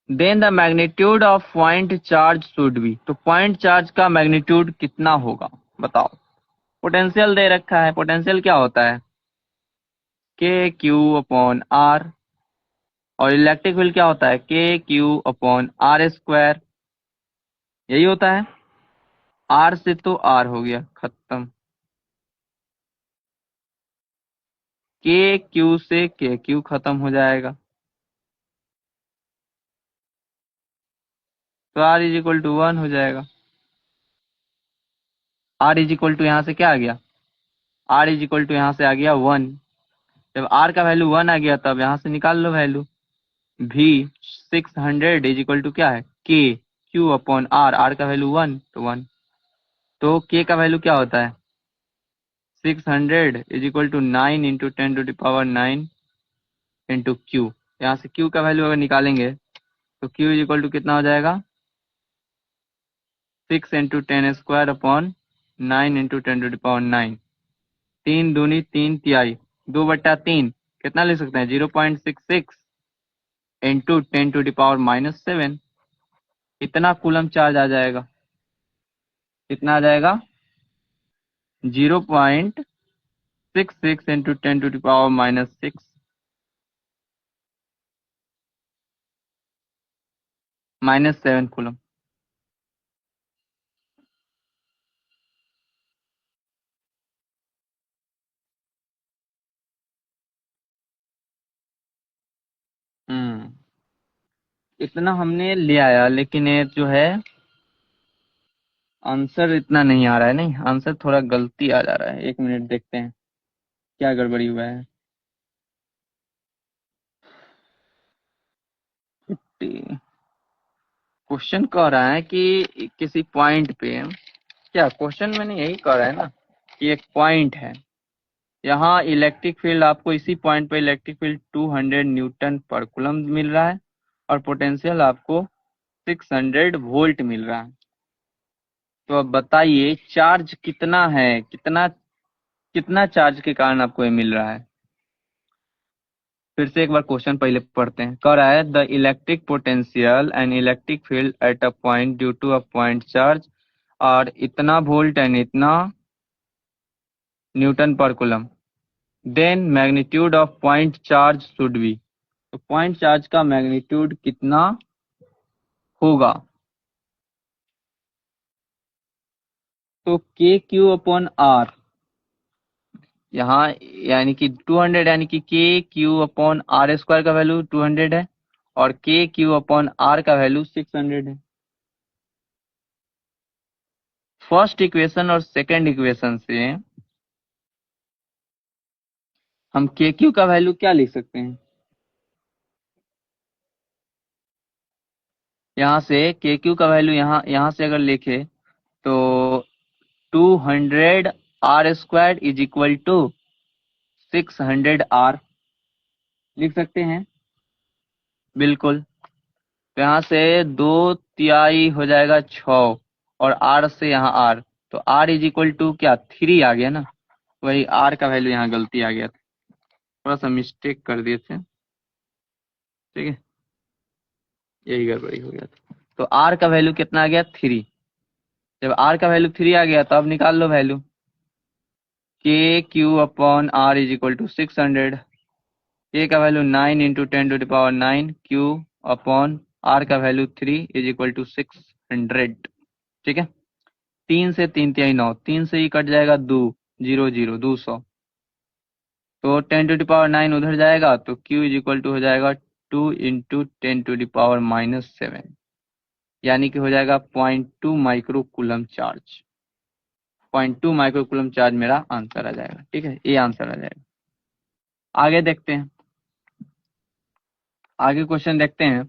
S1: Then the magnitude of point charge should be, तो पॉइंट चार्ज का मैग्नीट्यूड कितना होगा बताओ। पोटेंशियल दे रखा है, पोटेंशियल क्या होता है, Q/R, और इलेक्ट्रिक फील्ड क्या होता है, Q/R², यही होता है। R से तो R हो गया खत्म, KQ से KQ खत्म हो जाएगा, तो R इज इक्वल टू 1 हो जाएगा। R इज इक्वल टू यहाँ से क्या आ गया, R इज इक्वल टू यहाँ से आ गया 1। जब R का वैल्यू 1 आ गया तब यहाँ से निकाल लो value, V 600 is equal to क्या है, Q/R, R का वैल्यू 1 तो 1, तो K का वैल्यू क्या होता है 600 is equal to 9 into 10⁹ into Q। यहाँ से Q का वैल्यू अगर निकालेंगे तो Q इज इक्वल टू कितना हो जाएगा, 6 इंटू 10² अपॉन 9 इंटू 10⁹, 3 दूनी 3 तिहाई 2/3, कितना ले सकते हैं 0.66 इंटू 10⁻⁻7, इतना कूलम चार्ज आ जाएगा। कितना आ जाएगा 0.66 इंटू 10⁻⁻6 -7 कूलम। इतना हमने ले आया, लेकिन ये जो है आंसर इतना नहीं आ रहा है, नहीं आंसर थोड़ा गलती आ जा रहा है। 1 मिनट देखते हैं क्या गड़बड़ी हुआ है। क्वेश्चन कह रहा है कि किसी पॉइंट पे, क्या क्वेश्चन मैंने यही कह रहा है ना कि एक पॉइंट है, यहाँ इलेक्ट्रिक फील्ड आपको इसी पॉइंट पे इलेक्ट्रिक फील्ड 200 न्यूटन पर कूलम मिल रहा है और पोटेंशियल आपको 600 वोल्ट मिल रहा है। तो अब बताइए चार्ज कितना है, कितना कितना चार्ज के कारण आपको ये मिल रहा है। फिर से एक बार क्वेश्चन पहले पढ़ते हैं। कह रहा है the electric potential and electric field at a point due to a point charge और इतना वोल्ट एंड इतना न्यूटन पर coulomb, then magnitude of point charge should be, तो पॉइंट चार्ज का मैग्नीट्यूड कितना होगा। तो KQ/R, यहाँ यानी कि 200 यानी कि के क्यू अपॉन आर स्क्वायर का वैल्यू 200 है और के क्यू अपॉन आर का वैल्यू 600 है। फर्स्ट इक्वेशन और सेकंड इक्वेशन से हम के क्यू का वैल्यू क्या लिख सकते हैं? यहाँ से के क्यू का वैल्यू यहाँ यहाँ से अगर लिखे तो 200 R square is equal to 600 R लिख सकते हैं। बिल्कुल। तो यहाँ से 2 तिहाई हो जाएगा 6 और आर से यहाँ आर, तो आर इज इक्वल टू क्या 3 आ गया ना। वही आर का वैल्यू यहाँ गलती आ गया था, थोड़ा सा मिस्टेक कर दिए थे। ठीक है, यही गड़बड़ी हो गया था। तो आर का वैल्यू कितना आ गया 3। जब आर का वैल्यू 3 आ गया तो अब निकाल लो value. K Q upon R is equal to 600। K का value 9 into 10⁻9, Q upon R का वैल्यू 3 इज इक्वल टू 600। ठीक है, 3 से 3 तिहाई 9, 3 से ही कट जाएगा 2, 0 0 200। तो 10⁻9 उधर जाएगा तो Q इज इक्वल टू हो जाएगा 2 इंटू 10⁻⁻7, यानी कि हो जाएगा 0.2 micro coulomb charge. 0.2 micro coulomb charge मेरा आंसर आ जाएगा। ठीक है, ये आंसर आ जाएगा। आगे देखते हैं, आगे क्वेश्चन देखते हैं।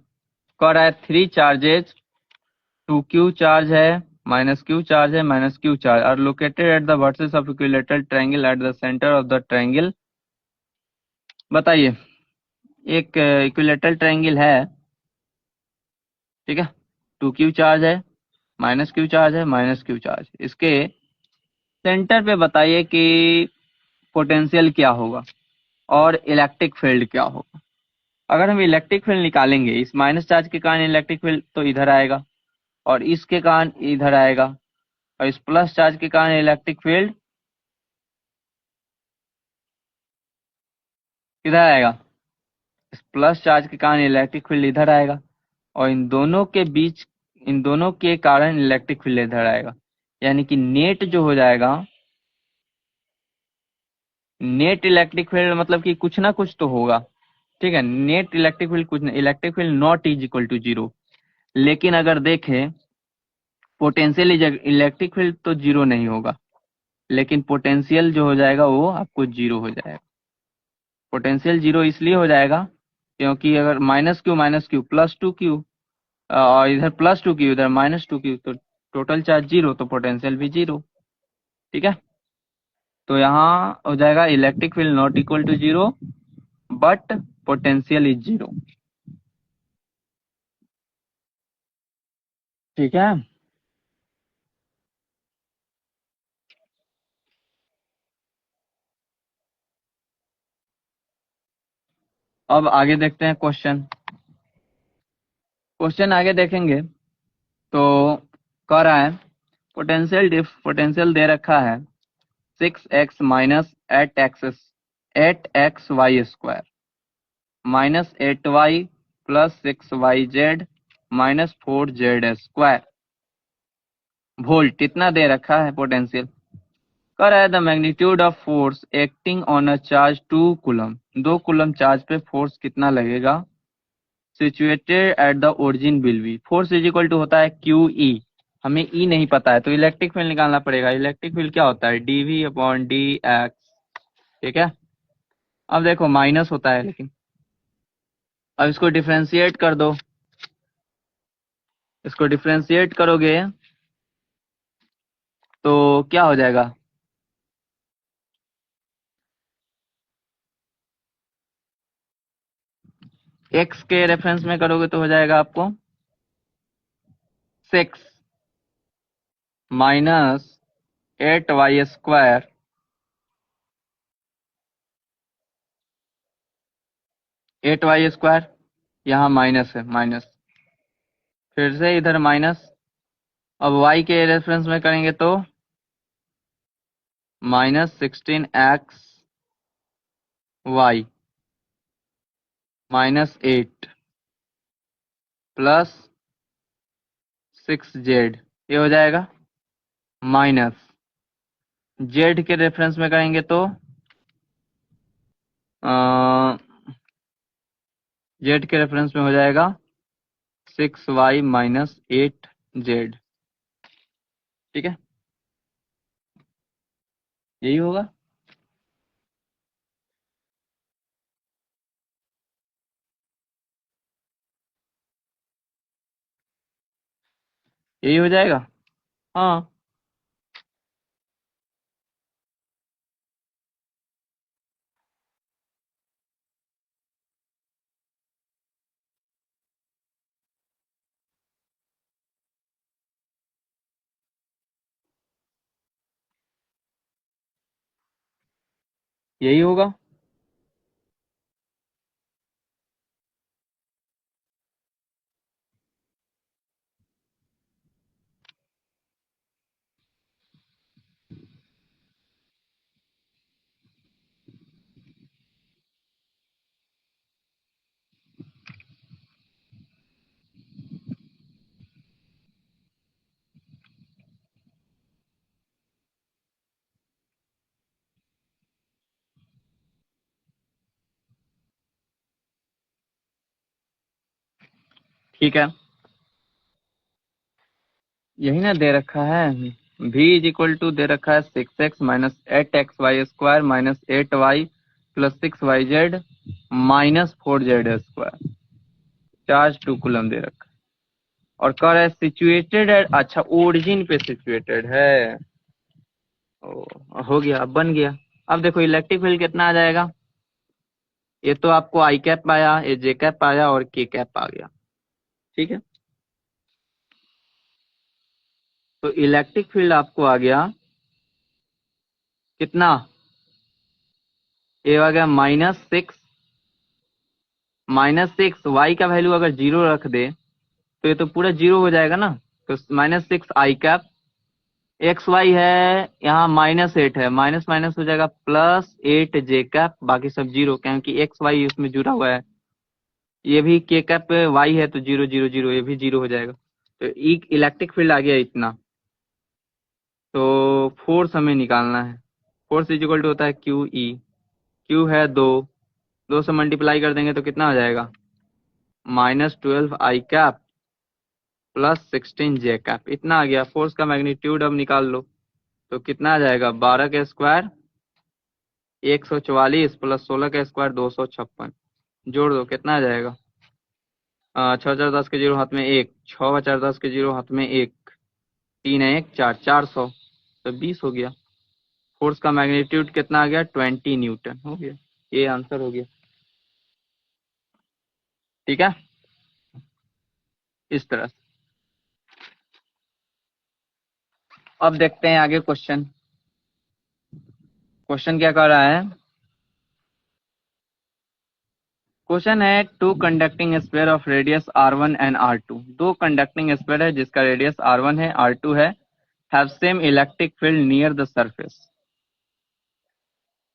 S1: कह रहा है 3 चार्जेज, 2Q चार्ज है, -Q चार्ज है, -Q charge are located at the vertices of equilateral triangle at the centre of the triangle. बताइए, एक इक्विलेटरल ट्रायंगल है, ठीक है, 2Q चार्ज है, -Q चार्ज है, -Q चार्ज, इसके सेंटर पे बताइए कि पोटेंशियल क्या होगा और इलेक्ट्रिक फील्ड क्या होगा। अगर हम इलेक्ट्रिक फील्ड निकालेंगे, इस माइनस चार्ज के कारण इलेक्ट्रिक फील्ड तो इधर आएगा और इसके कारण इधर आएगा, और इस प्लस चार्ज के कारण इलेक्ट्रिक फील्ड किधर आएगा, इस प्लस चार्ज के कारण इलेक्ट्रिक फील्ड इधर आएगा और इन दोनों के बीच, इन दोनों के कारण इलेक्ट्रिक फील्ड इधर आएगा, यानी कि नेट जो हो जाएगा, नेट इलेक्ट्रिक फील्ड मतलब कि कुछ ना कुछ तो होगा। ठीक है, नेट इलेक्ट्रिक फील्ड कुछ नहीं, electric field not is equal to 0। लेकिन अगर देखें पोटेंशियल इलेक्ट्रिक फील्ड तो 0 नहीं होगा, लेकिन पोटेंशियल जो हो जाएगा वो आपको 0 हो जाएगा। पोटेंशियल 0 इसलिए हो जाएगा क्योंकि अगर -Q +2Q और इधर +2Q इधर -2Q, तो टोटल चार्ज 0 तो पोटेंशियल भी 0। ठीक है, तो यहाँ हो जाएगा electric field not equal to 0 but potential is 0। ठीक है, अब आगे देखते हैं क्वेश्चन। क्वेश्चन आगे देखेंगे तो कह रहा है पोटेंशियल दे रखा है 6x minus 8xy square -8y plus 6yz -4z square volt, इतना दे रखा है पोटेंशियल। कह रहा है the magnitude of force acting on a charge 2 coulomb, 2 coulomb charge पे फोर्स कितना लगेगा situated at the origin will be. Force is equal to होता है क्यू ई, हमें ई नहीं पता है तो इलेक्ट्रिक फील्ड निकालना पड़ेगा। इलेक्ट्रिक फील्ड क्या होता है डीवी अपॉन डी एक्स। ठीक है, अब देखो माइनस होता है लेकिन, अब इसको डिफ्रेंशिएट कर दो, इसको डिफ्रेंशिएट करोगे तो क्या हो जाएगा, एक्स के रेफरेंस में करोगे तो हो जाएगा आपको 6 minus 8y square, 8y square, यहाँ माइनस है माइनस, फिर से इधर माइनस, अब y के रेफरेंस में करेंगे तो -16xy -8 प्लस 6z, ये हो जाएगा माइनस, z के रेफरेंस में करेंगे तो जेड के रेफरेंस में हो जाएगा 6y माइनस 8z। ठीक है, यही होगा। यही हो जाएगा। हाँ, यही होगा। ठीक है, यही ना दे रखा है। v इज इक्वल टू दे रखा है 6x minus 8xy square minus 8y plus 6yz minus 4z square. Charge 2 coulomb दे रखा है और कह रहा है सिचुएटेड है। अच्छा, ओरिजिन पे सिचुएटेड है। ओ, हो गया, अब बन गया। अब देखो इलेक्ट्रिक फील्ड कितना आ जाएगा। ये तो आपको आई कैप आया, ये जे कैप आया और के कैप आ गया। ठीक है, तो इलेक्ट्रिक फील्ड आपको आ गया कितना। ये आ गया -6 वाई का वैल्यू अगर 0 रख दे तो ये तो पूरा 0 हो जाएगा ना। तो -6 आई कैप, एक्स वाई है यहाँ -8 है, माइनस माइनस हो जाएगा +8 जे कैप, बाकी सब 0 क्योंकि एक्स वाई उसमें जुड़ा हुआ है। ये भी के कैप वाई है तो 0 0 0, ये भी 0 हो जाएगा। तो इलेक्ट्रिक फील्ड आ गया इतना। तो फोर्स हमें निकालना है। फोर्स इज इक्वल टू होता है क्यू ई। क्यू है 2 से मल्टीप्लाई कर देंगे तो कितना हो जाएगा, -12 आई कैप +16 जे कैप, इतना आ गया। फोर्स का मैग्नीट्यूड अब निकाल लो तो कितना आ जाएगा, 12 का स्क्वायर 144 प्लस 16 का स्क्वायर 256। जोड़ दो कितना आ जाएगा, 6 4 10 के जीरो हाथ में 1, 6 4 10 के जीरो हाथ में 1, 3 है 1 4, 400, तो 20 हो गया। फोर्स का मैग्नीट्यूड कितना आ गया, 20 न्यूटन हो गया। ये आंसर हो गया। ठीक है, इस तरह से। अब देखते हैं आगे क्वेश्चन। क्वेश्चन क्या कर रहा है। क्वेश्चन है two conducting sphere of radius r1 and r2। दो कंडक्टिंग स्फीयर है जिसका रेडियस r1 है r2 है, have same electric field near the surface.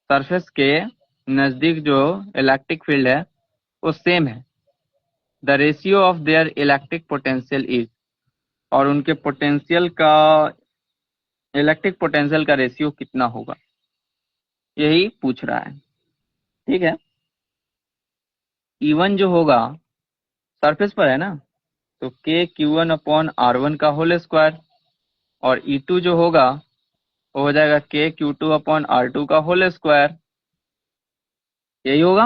S1: Surface के नजदीक जो इलेक्ट्रिक फील्ड है वो सेम है। The ratio of there electric potential is, और उनके पोटेंशियल का, इलेक्ट्रिक पोटेंशियल का रेशियो कितना होगा, यही पूछ रहा है। ठीक है, E1 जो होगा सरफेस पर है ना, तो के Q1/R1 का होल स्क्वायर, और E2 जो होगा वो हो जाएगा के Q2/R2 का होल स्क्वायर। यही होगा।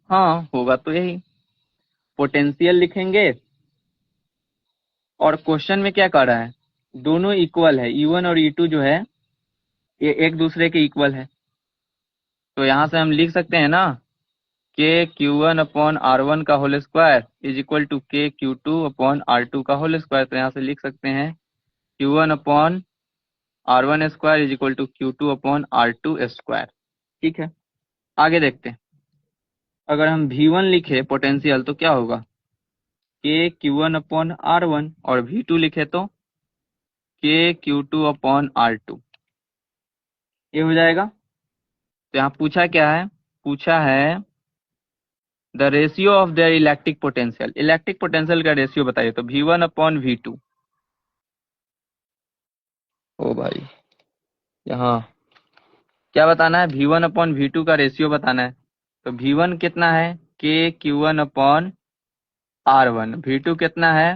S1: हाँ, होगा तो यही। पोटेंशियल लिखेंगे, और क्वेश्चन में क्या कर रहा है, दोनों इक्वल है, E1 और E2 जो है ये एक दूसरे के इक्वल है। तो यहाँ से हम लिख सकते हैं ना, के Q1/R1 का whole square is equal to K Q2/R2 का होल स्क्वायर। तो यहाँ से लिख सकते हैं Q1/R1 square is equal to Q2/R2 square. ठीक है, आगे देखते हैं। अगर हम V1 लिखे पोटेंशियल तो क्या होगा, के Q1/R1, और V2 लिखे तो के Q2/R2, ये हो जाएगा। तो यहाँ पूछा क्या है, पूछा है the ratio of there electric potential. Electric potential का रेशियो बताइए, तो V1/V2। ओ भाई, यहाँ क्या बताना है? V1 अपॉन V2 का रेशियो बताना है। तो V1 कितना है? KQ1 upon R1। V2 कितना है?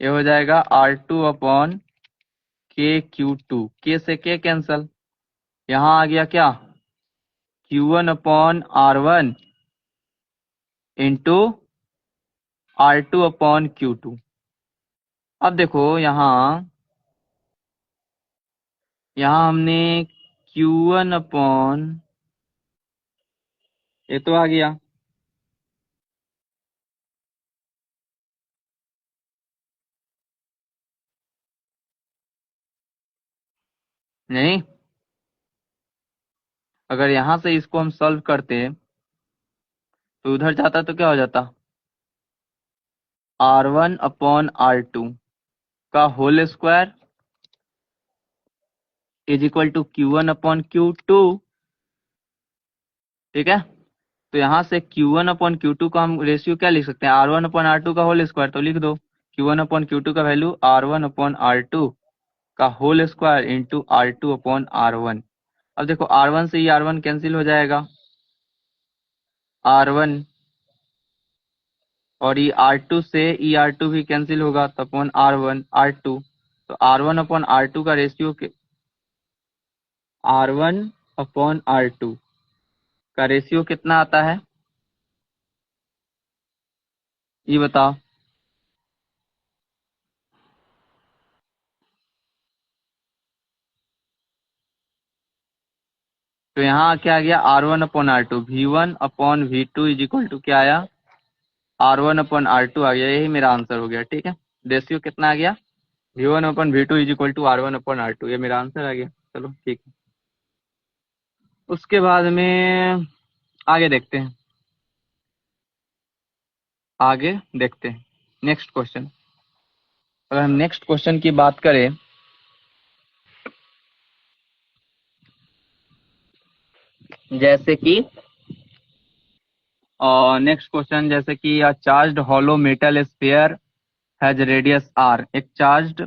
S1: ये हो जाएगा R2 अपॉन KQ2। K से K कैंसल, यहाँ आ गया क्या? Q1 upon R1 into R2 upon Q2। अब देखो यहाँ हमने Q1 अपॉन, ये तो आ गया, नहीं? अगर यहाँ से इसको हम सॉल्व करते तो उधर जाता तो क्या हो जाता? R1 अपॉन R2 का whole square is equal to Q1 upon Q2। ठीक है, तो यहाँ से Q1 अपॉन Q2 का हम रेशियो क्या लिख सकते हैं? R1 अपॉन R2 का होल स्क्वायर। तो लिख दो Q1 अपॉन Q2 का वैल्यू R1 अपॉन R2 का whole square into R2 upon R1। अब देखो R1 से ये R1 कैंसिल हो जाएगा, R1, और ये R2 से ये R2 भी कैंसिल होगा, तो अपॉन R1 R2। तो R1 अपॉन R2 का रेशियो R1 अपॉन R2 का रेशियो कितना आता है, ये बताओ? तो यहाँ क्या आ गया? R1 upon R2। V1 upon V2 is equal to क्या आया? R1 अपॉन R2 आ गया। यही मेरा आंसर हो गया। ठीक है, रेशियो कितना आ गया? V1 upon V2 is equal to R1 upon R2। ये मेरा आंसर आ गया। चलो ठीक है, उसके बाद में आगे देखते हैं। आगे देखते हैं नेक्स्ट क्वेश्चन। अगर हम नेक्स्ट क्वेश्चन की बात करें, जैसे कि नेक्स्ट क्वेश्चन, जैसे कि charged hollow metal sphere has radius R. एक चार्ज्ड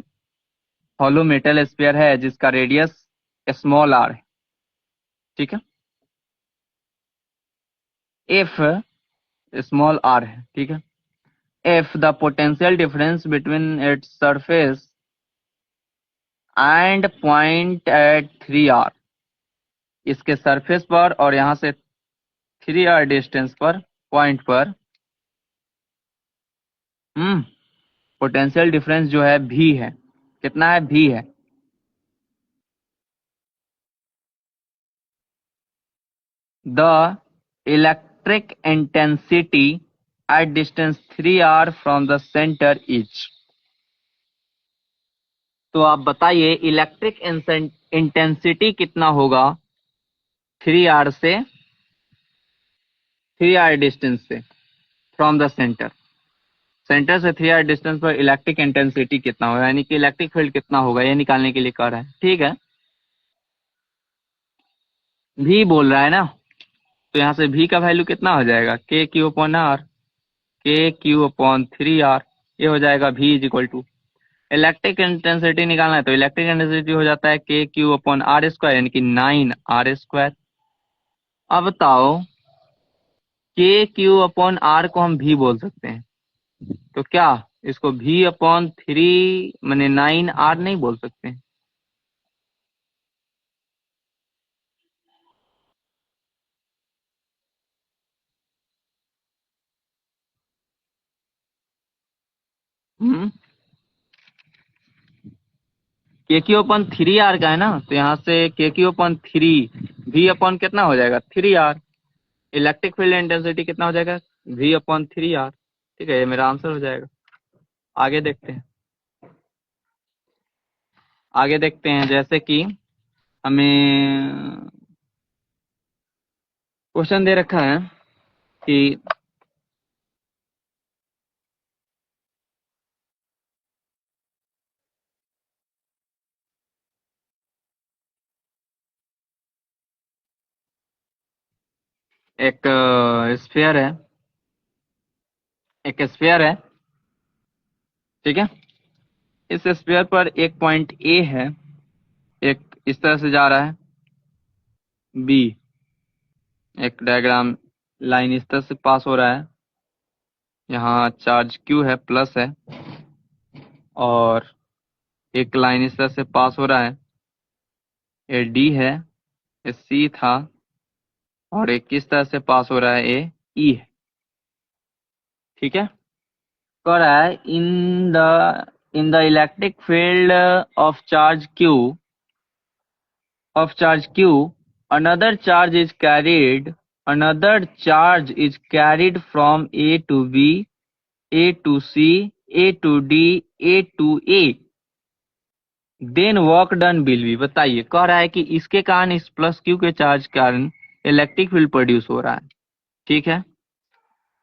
S1: हॉलो मेटल स्फीयर है जिसका रेडियस स्मॉल आर है। ठीक है, इफ स्मॉल आर है। ठीक है, if the potential difference between its surface and point at 3R, इसके सरफेस पर और यहाँ से 3R डिस्टेंस पर, पॉइंट पर, पोटेंशियल डिफरेंस जो है भी है। कितना है? भी है। The electric intensity at distance 3R from the centre is. तो आप बताइए इलेक्ट्रिक इंटेंसिटी कितना होगा 3R से, 3R डिस्टेंस से, फ्रॉम द सेंटर। सेंटर से 3R डिस्टेंस पर इलेक्ट्रिक इंटेंसिटी कितना होगा, यानी कि इलेक्ट्रिक फील्ड कितना होगा, ये निकालने के लिए कह रहा है। ठीक है, भी बोल रहा है ना, तो यहाँ से भी का वैल्यू कितना हो जाएगा? KQ/R, KQ/3R। ये हो जाएगा भी is equal to, electric intensity निकालना है तो इलेक्ट्रिक इंटेंसिटी हो जाता है KQ/R², यानी कि 9R²। अब बताओ KQ/R को हम भी बोल सकते हैं, तो क्या इसको V/3 माने 9R नहीं बोल सकते हैं? हम्म, KQ/3R का है ना, तो यहाँ से KQ/3 V/ कितना हो जाएगा? 3R। इलेक्ट्रिक फील्ड इंटेंसिटी कितना हो जाएगा? V/3R। ठीक है, ये मेरा आंसर हो जाएगा। आगे देखते हैं। आगे देखते हैं, जैसे कि हमें क्वेश्चन दे रखा है कि एक स्फीयर है, एक स्फीयर है। ठीक है, इस स्फीयर पर एक पॉइंट ए है, एक इस तरह से जा रहा है, बी, एक डायग्राम लाइन इस तरह से पास हो रहा है, यहाँ चार्ज क्यू है, प्लस है, और एक लाइन इस तरह से पास हो रहा है, ये डी है, ये सी था, और एक किस तरह से पास हो रहा है, ये ई है। ठीक है, कह रहा है in the electric field of charge Q another charge is carried from A to B, A to C, A to D, A to A, then work done will be। बताइए, कह रहा है कि इसके कारण, इस प्लस क्यू के चार्ज के कारण इलेक्ट्रिक फील्ड प्रोड्यूस हो रहा है। ठीक है,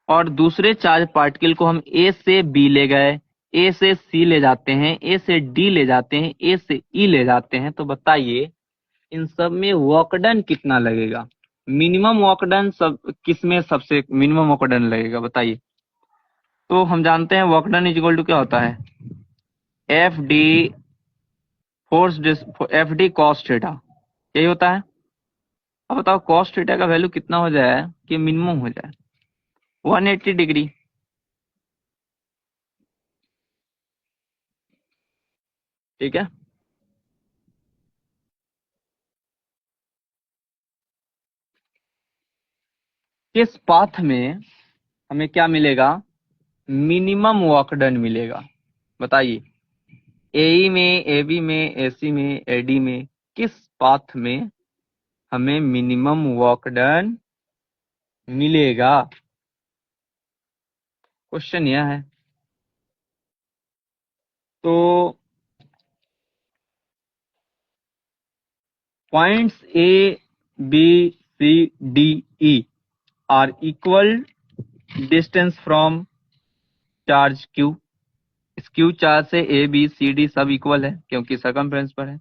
S1: और दूसरे चार्ज पार्टिकल को हम ए से बी ले गए, ए से सी ले जाते हैं, ए से डी ले जाते हैं, ए से ई ले जाते हैं, तो बताइए इन सब में वर्कडन कितना लगेगा? मिनिमम वर्कडन सब किस में सबसे मिनिमम वर्कडन लगेगा, बताइए। तो हम जानते हैं वर्कडन इज इक्वल टू क्या होता है, F D F D cos theta, यही होता है। अब बताओ कॉस थीटा का वैल्यू कितना हो जाए कि मिनिमम हो जाए? 180 डिग्री। ठीक है, किस पाथ में हमें क्या मिलेगा? मिनिमम वर्क डन मिलेगा। बताइए, एई में, एबी में, एसी में, एडी में, किस पाथ में हमें मिनिमम वर्क डन मिलेगा? क्वेश्चन यह है। तो points A B C D E are equal distance from charge Q. इस क्यू चार्ज से ए बी सी डी सब इक्वल है क्योंकि सरकमफ्रेंस पर है।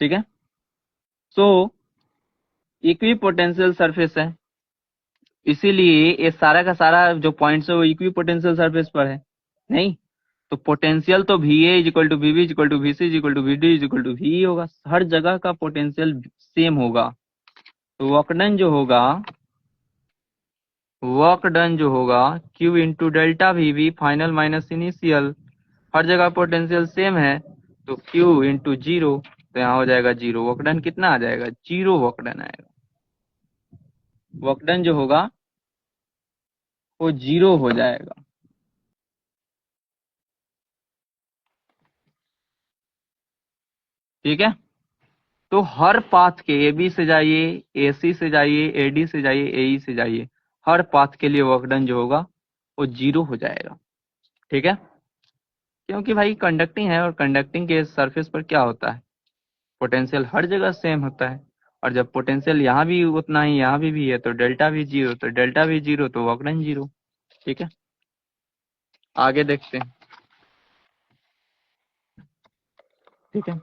S1: ठीक है, सो इक्वी पोटेंशियल सरफेस है, इसीलिए ये सारा का सारा जो पॉइंट्स है वो इक्वी पोटेंशियल सरफेस पर है। नहीं तो पोटेंशियल तो V A is equal to V B is equal to V C is equal to V D is equal to V होगा, हर जगह का पोटेंशियल सेम होगा। तो वर्क डन जो होगा Q into delta V B final minus initial, हर जगह पोटेंशियल सेम है, तो Q इंटू जीरो, तो यहाँ हो जाएगा जीरो। वर्क डन कितना आ जाएगा? जीरो वर्क डन आएगा। वर्क डन जो होगा वो जीरो हो जाएगा। ठीक है, तो हर पाथ के ए बी से जाइए, ए सी से जाइए, ए डी से जाइए, ए ई से जाइए, हर पाथ के लिए वर्क डन जो होगा वो जीरो हो जाएगा। ठीक है, क्योंकि भाई कंडक्टिंग है, और कंडक्टिंग के सरफेस पर क्या होता है, पोटेंशियल हर जगह सेम होता है, और जब पोटेंशियल यहाँ भी उतना ही यहाँ भी है तो डेल्टा भी जीरो, तो डेल्टा भी जीरो तो वर्क डन जीरो। ठीक है, आगे देखते हैं। ठीक है,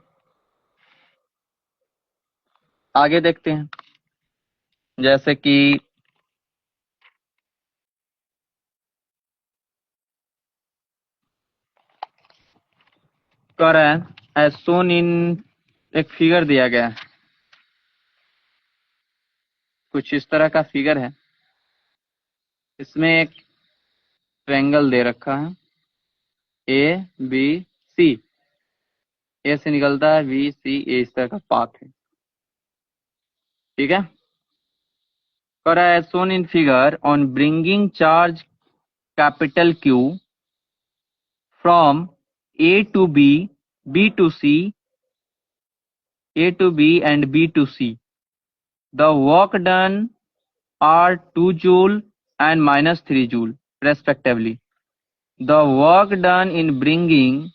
S1: आगे देखते हैं, जैसे कि कह रहा है एज सोन इन, एक फिगर दिया गया है, कुछ इस तरह का फिगर है। इसमें एक ट्रायंगल दे रखा है, ए बी सी, ए से निकलता है बी सी ए, इस तरह का पाथ है। ठीक है, कह रहा है shown in figure on bringing charge capital Q from A to B, B to C, A to B and B to C, the work done are 2 joule and minus 3 joule respectively. The work done in bringing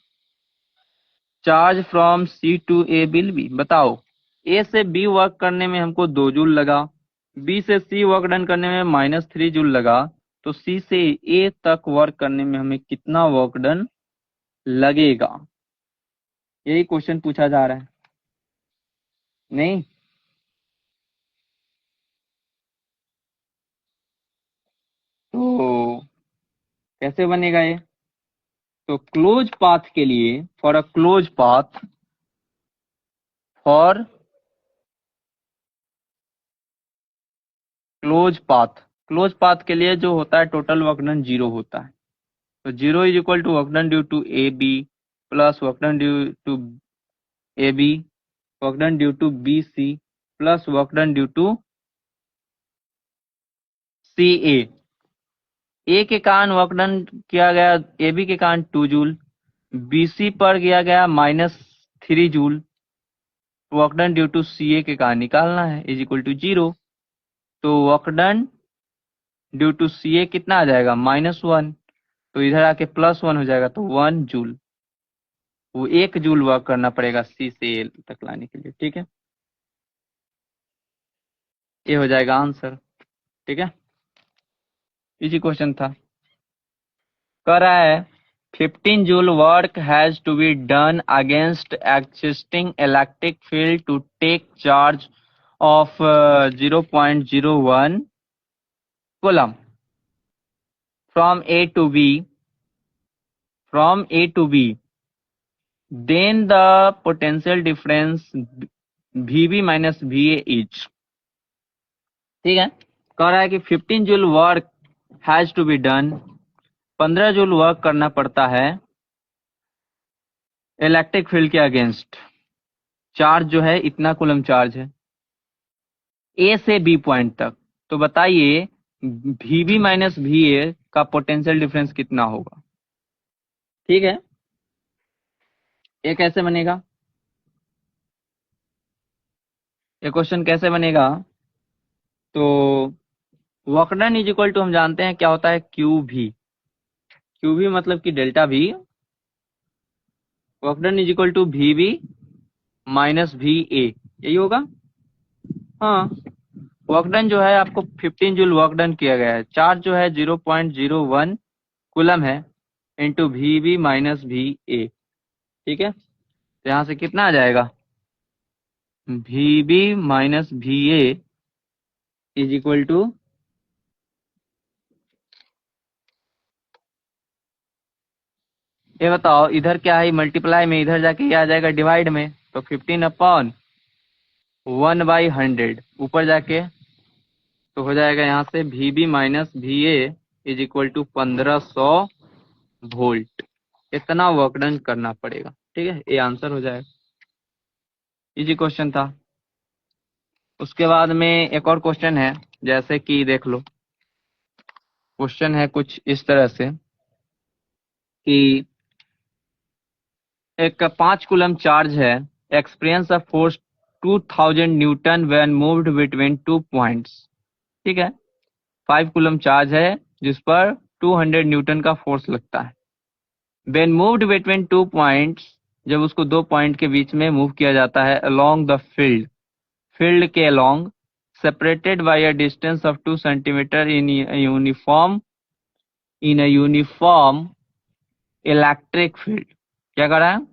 S1: charge from C to A will be। बताओ, A से B वर्क करने में हमको 2 जूल लगा, B से C वर्क डन करने में -3 जूल लगा, तो C से A तक वर्क करने में हमें कितना वर्क डन लगेगा? यही क्वेश्चन पूछा जा रहा है। नहीं तो कैसे बनेगा ये? तो क्लोज पाथ के लिए, for a close path for close path के लिए जो होता है टोटल वर्क डन 0 होता है। तो 0 is equal to work done due to A B plus work done due to A B, work done due to B C plus work done due to C A के कारण वर्क डन किया गया ए बी के कारण 2 जूल, बी सी पर किया गया -3 joule, work done due to C A के कारण निकालना है इज इक्वल टू 0। तो work done due to C A कितना आ जाएगा -1, तो इधर आके +1 हो जाएगा तो 1 जूल। वो 1 जूल वर्क करना पड़ेगा सी से ए तक लाने के लिए। ठीक है, ये हो जाएगा आंसर। ठीक है, इजी क्वेश्चन था। कह रहा है 15 joule work has to be done against existing electric field to take charge of 0.01 coulomb from A to B, then the potential difference VB minus VA is। ठीक है, कह रहा है कि 15 joule work has to be done, 15 joule work करना पड़ता है इलेक्ट्रिक फील्ड के अगेंस्ट। चार्ज जो है इतना कूलम चार्ज है ए से बी पॉइंट तक। तो बताइए VB माइनस VA का पोटेंशियल डिफरेंस कितना होगा। ठीक है, ये कैसे बनेगा, ये क्वेश्चन कैसे बनेगा। तो work done is equal to हम जानते हैं क्या होता है QV, QV मतलब कि delta V। Work done is equal to VB minus VA, यही होगा। हाँ, वर्क डन जो है आपको 15 जूल वर्क डन किया गया है, चार्ज जो है 0.01 कूलम है इंटू VB माइनस VA। ठीक है, तो यहाँ से कितना आ जाएगा VB minus VA is equal to ये बताओ इधर क्या है मल्टीप्लाई में, इधर जाके ये आ जाएगा डिवाइड में, तो 15/1/100 ऊपर जाके तो हो जाएगा यहाँ से VB minus VA is equal to 1500 volt. इतना वर्क डन करना पड़ेगा। ठीक है, ये आंसर हो जाएगा। इजी क्वेश्चन था। उसके बाद में एक और क्वेश्चन है, जैसे कि देख लो, क्वेश्चन है कुछ इस तरह से कि एक 5 कूलम चार्ज है, experience of force 2000 Newton when moved between 2 points. ठीक है, 5 कूलम चार्ज है जिस पर 200 न्यूटन का फोर्स लगता है। व्हेन मूव्ड बिटवीन 2 पॉइंट्स, जब उसको 2 पॉइंट के बीच में मूव किया जाता है अलोंग द फील्ड, फील्ड के along, separated by a distance of 2 centimetre in uniform electric field. क्या कर रहा है,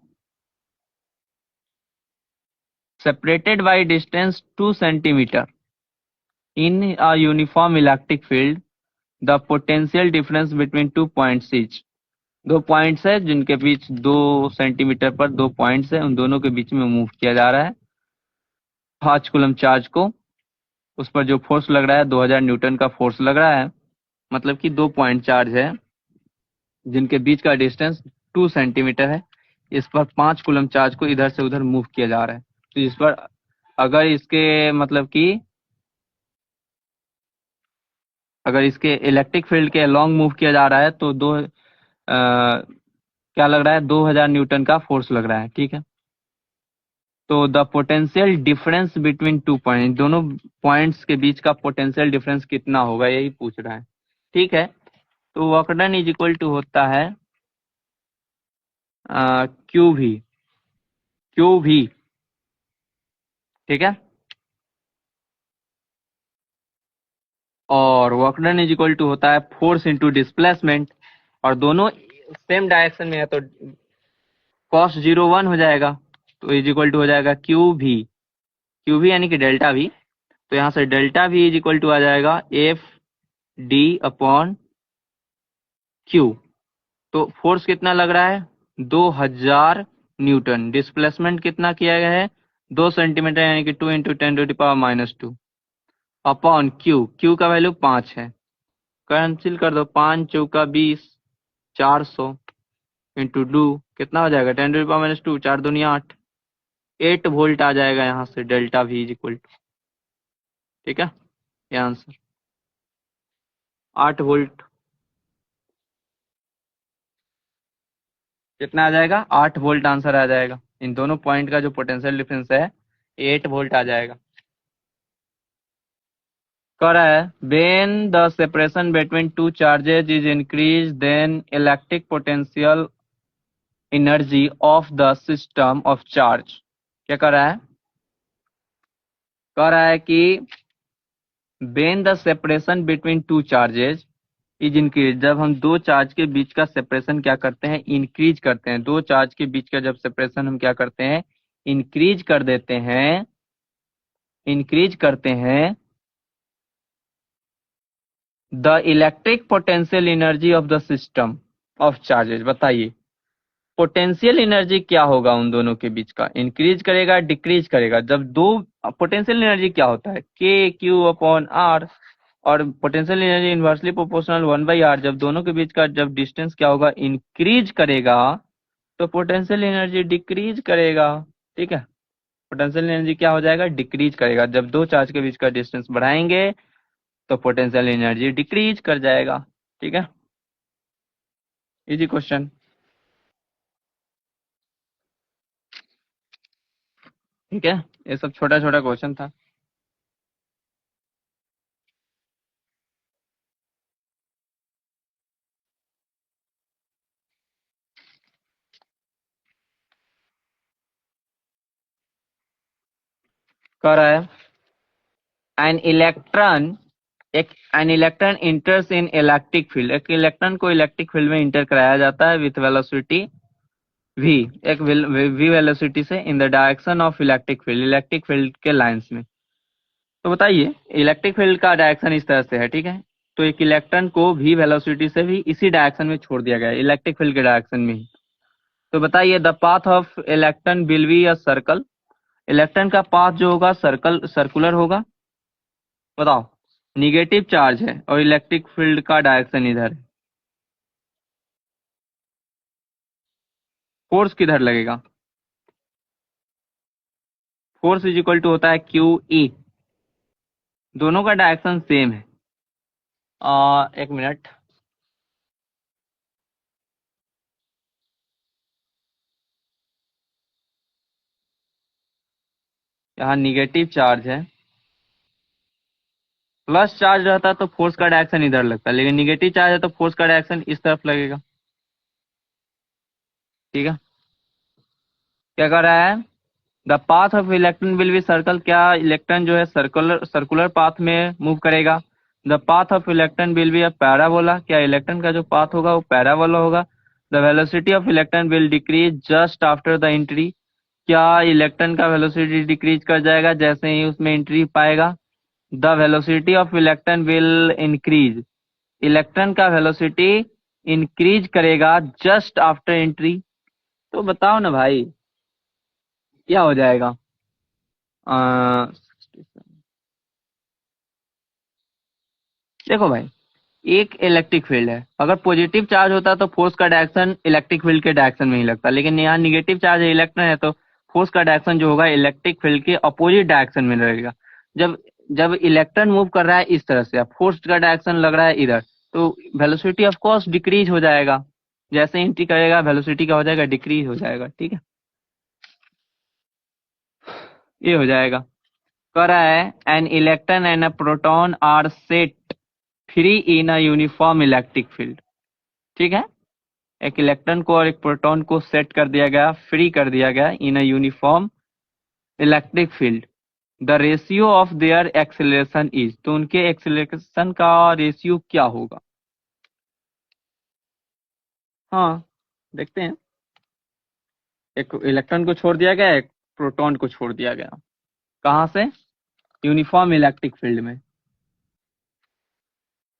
S1: separated by distance 2 centimetre in a uniform electric field, the potential difference between 2 points is. 2 points है जिनके बीच 2 सेंटीमीटर पर 2 पॉइंट्स है, उन दोनों के बीच में मूव किया जा रहा है 5 कूलम चार्ज को। उस पर जो फोर्स लग रहा है 2000 न्यूटन का फोर्स लग रहा है, मतलब कि 2 पॉइंट चार्ज है जिनके बीच का डिस्टेंस 2 सेंटीमीटर है। इस पर 5 कूलम चार्ज को इधर से उधर मूव किया जा रहा है। तो इस पर अगर इसके मतलब कि अगर इसके इलेक्ट्रिक फील्ड के अलोंग मूव किया जा रहा है तो क्या लग रहा है 2000 न्यूटन का फोर्स लग रहा है। ठीक है, तो the potential difference between 2 point, दोनों पॉइंट्स के बीच का पोटेंशियल डिफरेंस कितना होगा यही पूछ रहा है। ठीक है, तो work done is equal to होता है QV। ठीक है, और work done is equal to होता है फोर्स इंटू डिस्प्लेसमेंट, और दोनों सेम डायरेक्शन में है तो cos 0 1 हो जाएगा, तो इज इक्वल टू हो जाएगा QV यानी कि डेल्टा V। तो यहाँ से delta V is equal to आ जाएगा FD/Q। तो फोर्स कितना लग रहा है 2000 न्यूटन, डिस्प्लेसमेंट कितना किया गया है 2 सेंटीमीटर यानी कि 2 इंटू 10⁻⁻², अपॉन क्यू, क्यू का वैल्यू 5 है, कैंसिल कर दो, 5 चौका 20, 400 इंटू डू कितना हो जाएगा 10⁻², 4 दूनी 8, 8 वोल्ट आ जाएगा यहाँ से, delta V is equal to, ठीक है, ये आंसर 8 वोल्ट कितना आ जाएगा, 8 वोल्ट आंसर आ जाएगा। इन दोनों पॉइंट का जो पोटेंशियल डिफरेंस है 8 वोल्ट आ जाएगा। कह रहा है when the separation between two charges is increased then electric potential energy of the system of charge, क्या कह रहा है, कह रहा है कि when the separation between two charges is increase, जब हम दो चार्ज के बीच का सेपरेशन क्या करते हैं, इंक्रीज करते हैं, दो चार्ज के बीच का जब सेपरेशन हम क्या करते हैं, इंक्रीज कर देते हैं, इंक्रीज करते हैं, the electric potential energy of the system of charges, बताइए पोटेंशियल एनर्जी क्या होगा उन दोनों के बीच का, इंक्रीज करेगा डिक्रीज करेगा, जब दो, पोटेंशियल एनर्जी क्या होता है के क्यू अपॉन आर, और potential energy inversely proportional 1/r, जब दोनों के बीच का जब डिस्टेंस क्या होगा, इंक्रीज करेगा, तो पोटेंशियल एनर्जी डिक्रीज करेगा, ठीक है, पोटेंशियल एनर्जी क्या हो जाएगा, डिक्रीज करेगा, जब दो चार्ज के बीच का डिस्टेंस बढ़ाएंगे तो पोटेंशियल एनर्जी डिक्रीज कर जाएगा, ठीक है, इजी क्वेश्चन, ठीक है, ये सब छोटा छोटा क्वेश्चन था। कह रहा है एन इलेक्ट्रॉन, एक an electron इंटर्स in electric field, एक इलेक्ट्रॉन को इलेक्ट्रिक फील्ड में इंटर कराया जाता है विथ वेलोसिटी v, एक v वेलोसिटी से, in the direction of electric field, electric field के लाइंस में। तो बताइए इलेक्ट्रिक फील्ड का डायरेक्शन इस तरह से है, ठीक है, तो एक इलेक्ट्रॉन को v वेलोसिटी से भी इसी डायरेक्शन में छोड़ दिया गया है, इलेक्ट्रिक फील्ड के डायरेक्शन में ही। तो बताइए the path of electron will be a circle, electron का पाथ जो होगा सर्कुलर होगा, बताओ, निगेटिव चार्ज है और इलेक्ट्रिक फील्ड का डायरेक्शन इधर है, फोर्स किधर लगेगा, फोर्स इज इक्वल टू होता है क्यू ई, दोनों का डायरेक्शन सेम है। एक मिनट, यहाँ निगेटिव चार्ज है, प्लस चार्ज रहता तो फोर्स का डायरेक्शन इधर लगता, लेकिन निगेटिव चार्ज है तो फोर्स का डायरेक्शन इस तरफ लगेगा, ठीक है, क्या कर रहा है, the path of electron will be circle, क्या इलेक्ट्रॉन जो है सर्कुलर सर्कुलर पाथ में मूव करेगा, the path of electron will be a parabola, क्या इलेक्ट्रॉन का जो पाथ होगा वो पैराबोला होगा, the velocity of electron will decrease just after the entry, क्या इलेक्ट्रॉन का वेलोसिटी डिक्रीज कर जाएगा जैसे ही उसमें एंट्री पाएगा, the velocity of electron will increase, electron का वेलोसिटी इंक्रीज करेगा जस्ट आफ्टर एंट्री, तो बताओ ना भाई क्या हो जाएगा, देखो भाई एक इलेक्ट्रिक फील्ड है, अगर पॉजिटिव चार्ज होता तो फोर्स का डायरेक्शन इलेक्ट्रिक फील्ड के डायरेक्शन में ही लगता, लेकिन यहाँ निगेटिव चार्ज है, इलेक्ट्रॉन है, तो फोर्स का डायरेक्शन जो होगा इलेक्ट्रिक फील्ड के अपोजिट डायरेक्शन में लगेगा, जब जब इलेक्ट्रॉन मूव कर रहा है इस तरह से, अब फोर्स का डायरेक्शन लग रहा है इधर, तो वेलोसिटी ऑफ कोर्स डिक्रीज हो जाएगा, जैसे एंट्री करेगा वेलोसिटी क्या हो जाएगा, डिक्रीज हो जाएगा, ठीक है, ये हो जाएगा। कह रहा है an electron and a proton are set free in a uniform electric field, ठीक है, एक इलेक्ट्रॉन को और एक प्रोटॉन को सेट कर दिया गया, फ्री कर दिया गया in a uniform electric field, the ratio of their acceleration is, तो उनके एक्सेलरेशन का रेशियो क्या होगा, हाँ देखते हैं, एक इलेक्ट्रॉन को छोड़ दिया गया, एक प्रोटॉन को छोड़ दिया गया, कहाँ से, यूनिफॉर्म इलेक्ट्रिक फील्ड में,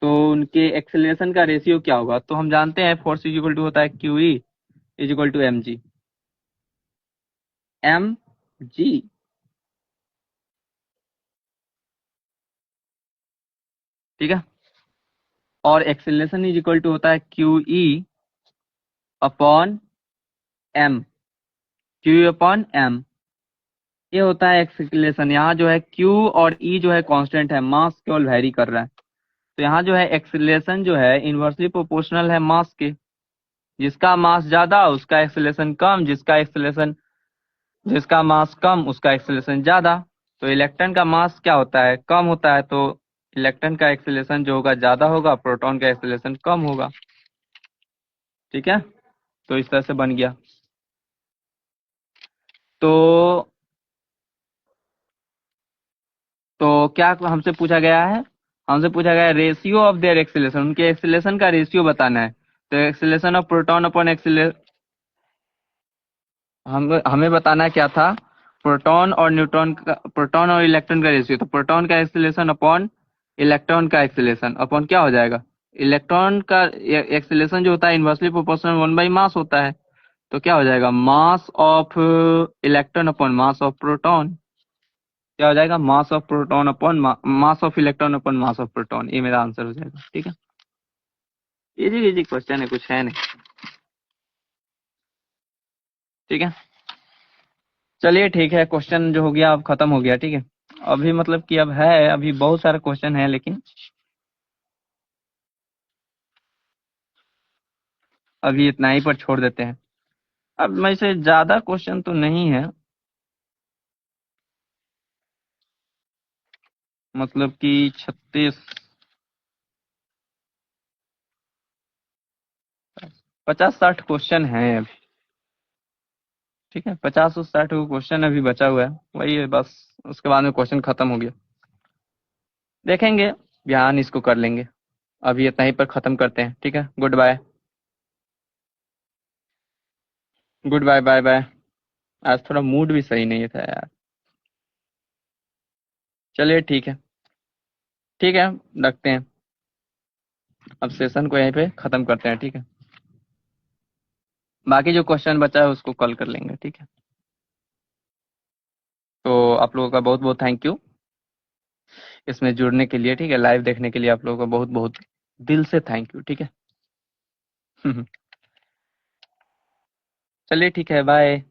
S1: तो उनके एक्सेलरेशन का रेशियो क्या होगा, तो हम जानते हैं फोर्स इज इक्वल टू होता है Q E is equal to M G, M G ठीक है। और एक्सेलरेशन इज इक्वल टू होता है Q E upon M, Q upon M, ये होता है एक्सेलरेशन। यहाँ जो है क्यू और ई जो है कांस्टेंट है, मास केवल वेरी कर रहा है। तो यहाँ जो है एक्सेलरेशन जो है इनवर्सली प्रोपोर्शनल है मास के। जिसका मास ज्यादा उसका एक्सेलरेशन कम, जिसका मास कम उसका एक्सेलरेशन ज्यादा। तो इलेक्ट्रॉन का मास क्या होता है, कम होता है, तो इलेक्ट्रॉन का एक्सेलरेशन जो होगा ज्यादा होगा, प्रोटॉन का एक्सेलरेशन कम होगा। ठीक है, तो इस तरह से बन गया। तो क्या हमसे पूछा गया है, हमसे पूछा गया है रेशियो ऑफ देयर एक्सेलरेशन, उनके एक्सेलरेशन का रेशियो बताना है। तो एक्सेलरेशन ऑफ प्रोटॉन अपॉन हमें बताना क्या था, प्रोटॉन और इलेक्ट्रॉन का रेशियो। तो प्रोटॉन का एक्सेलरेशन अपॉन इलेक्ट्रॉन का एक्सेलरेशन अपॉन क्या हो जाएगा, इलेक्ट्रॉन का एक्सेलरेशन जो होता है इनवर्सली प्रोपोर्शनल 1/मास होता है। तो क्या हो जाएगा, mass of electron upon mass of proton. क्या हो जाएगा, mass of proton upon mass of electron upon mass of proton. ये मेरा आंसर हो जाएगा। ठीक है, इजी इजी क्वेश्चन है, कुछ है नहीं। ठीक है, चलिए ठीक है, क्वेश्चन जो हो गया अब खत्म हो गया। ठीक है, अभी मतलब कि अब है, अभी बहुत सारे क्वेश्चन है, लेकिन अभी इतना ही पर छोड़ देते हैं। अब में से ज्यादा क्वेश्चन तो नहीं है, मतलब कि 36 50-60 क्वेश्चन है अभी। ठीक है, 50 और 60 क्वेश्चन अभी बचा हुआ है, वही है बस। उसके बाद में क्वेश्चन खत्म हो गया, देखेंगे, ध्यान इसको कर लेंगे। अभी इतना ही पर खत्म करते हैं। ठीक है, good bye, good bye, bye bye. आज थोड़ा मूड भी सही नहीं था यार। चलिए ठीक है, ठीक है, रखते हैं। अब सेशन को यहीं पे खत्म करते हैं। ठीक है, बाकी जो क्वेश्चन बचा है उसको कल कर लेंगे। ठीक है, तो आप लोगों का बहुत बहुत थैंक यू इसमें जुड़ने के लिए। ठीक है, लाइव देखने के लिए आप लोगों का बहुत बहुत दिल से थैंक यू। ठीक है, चलिए ठीक है, बाय।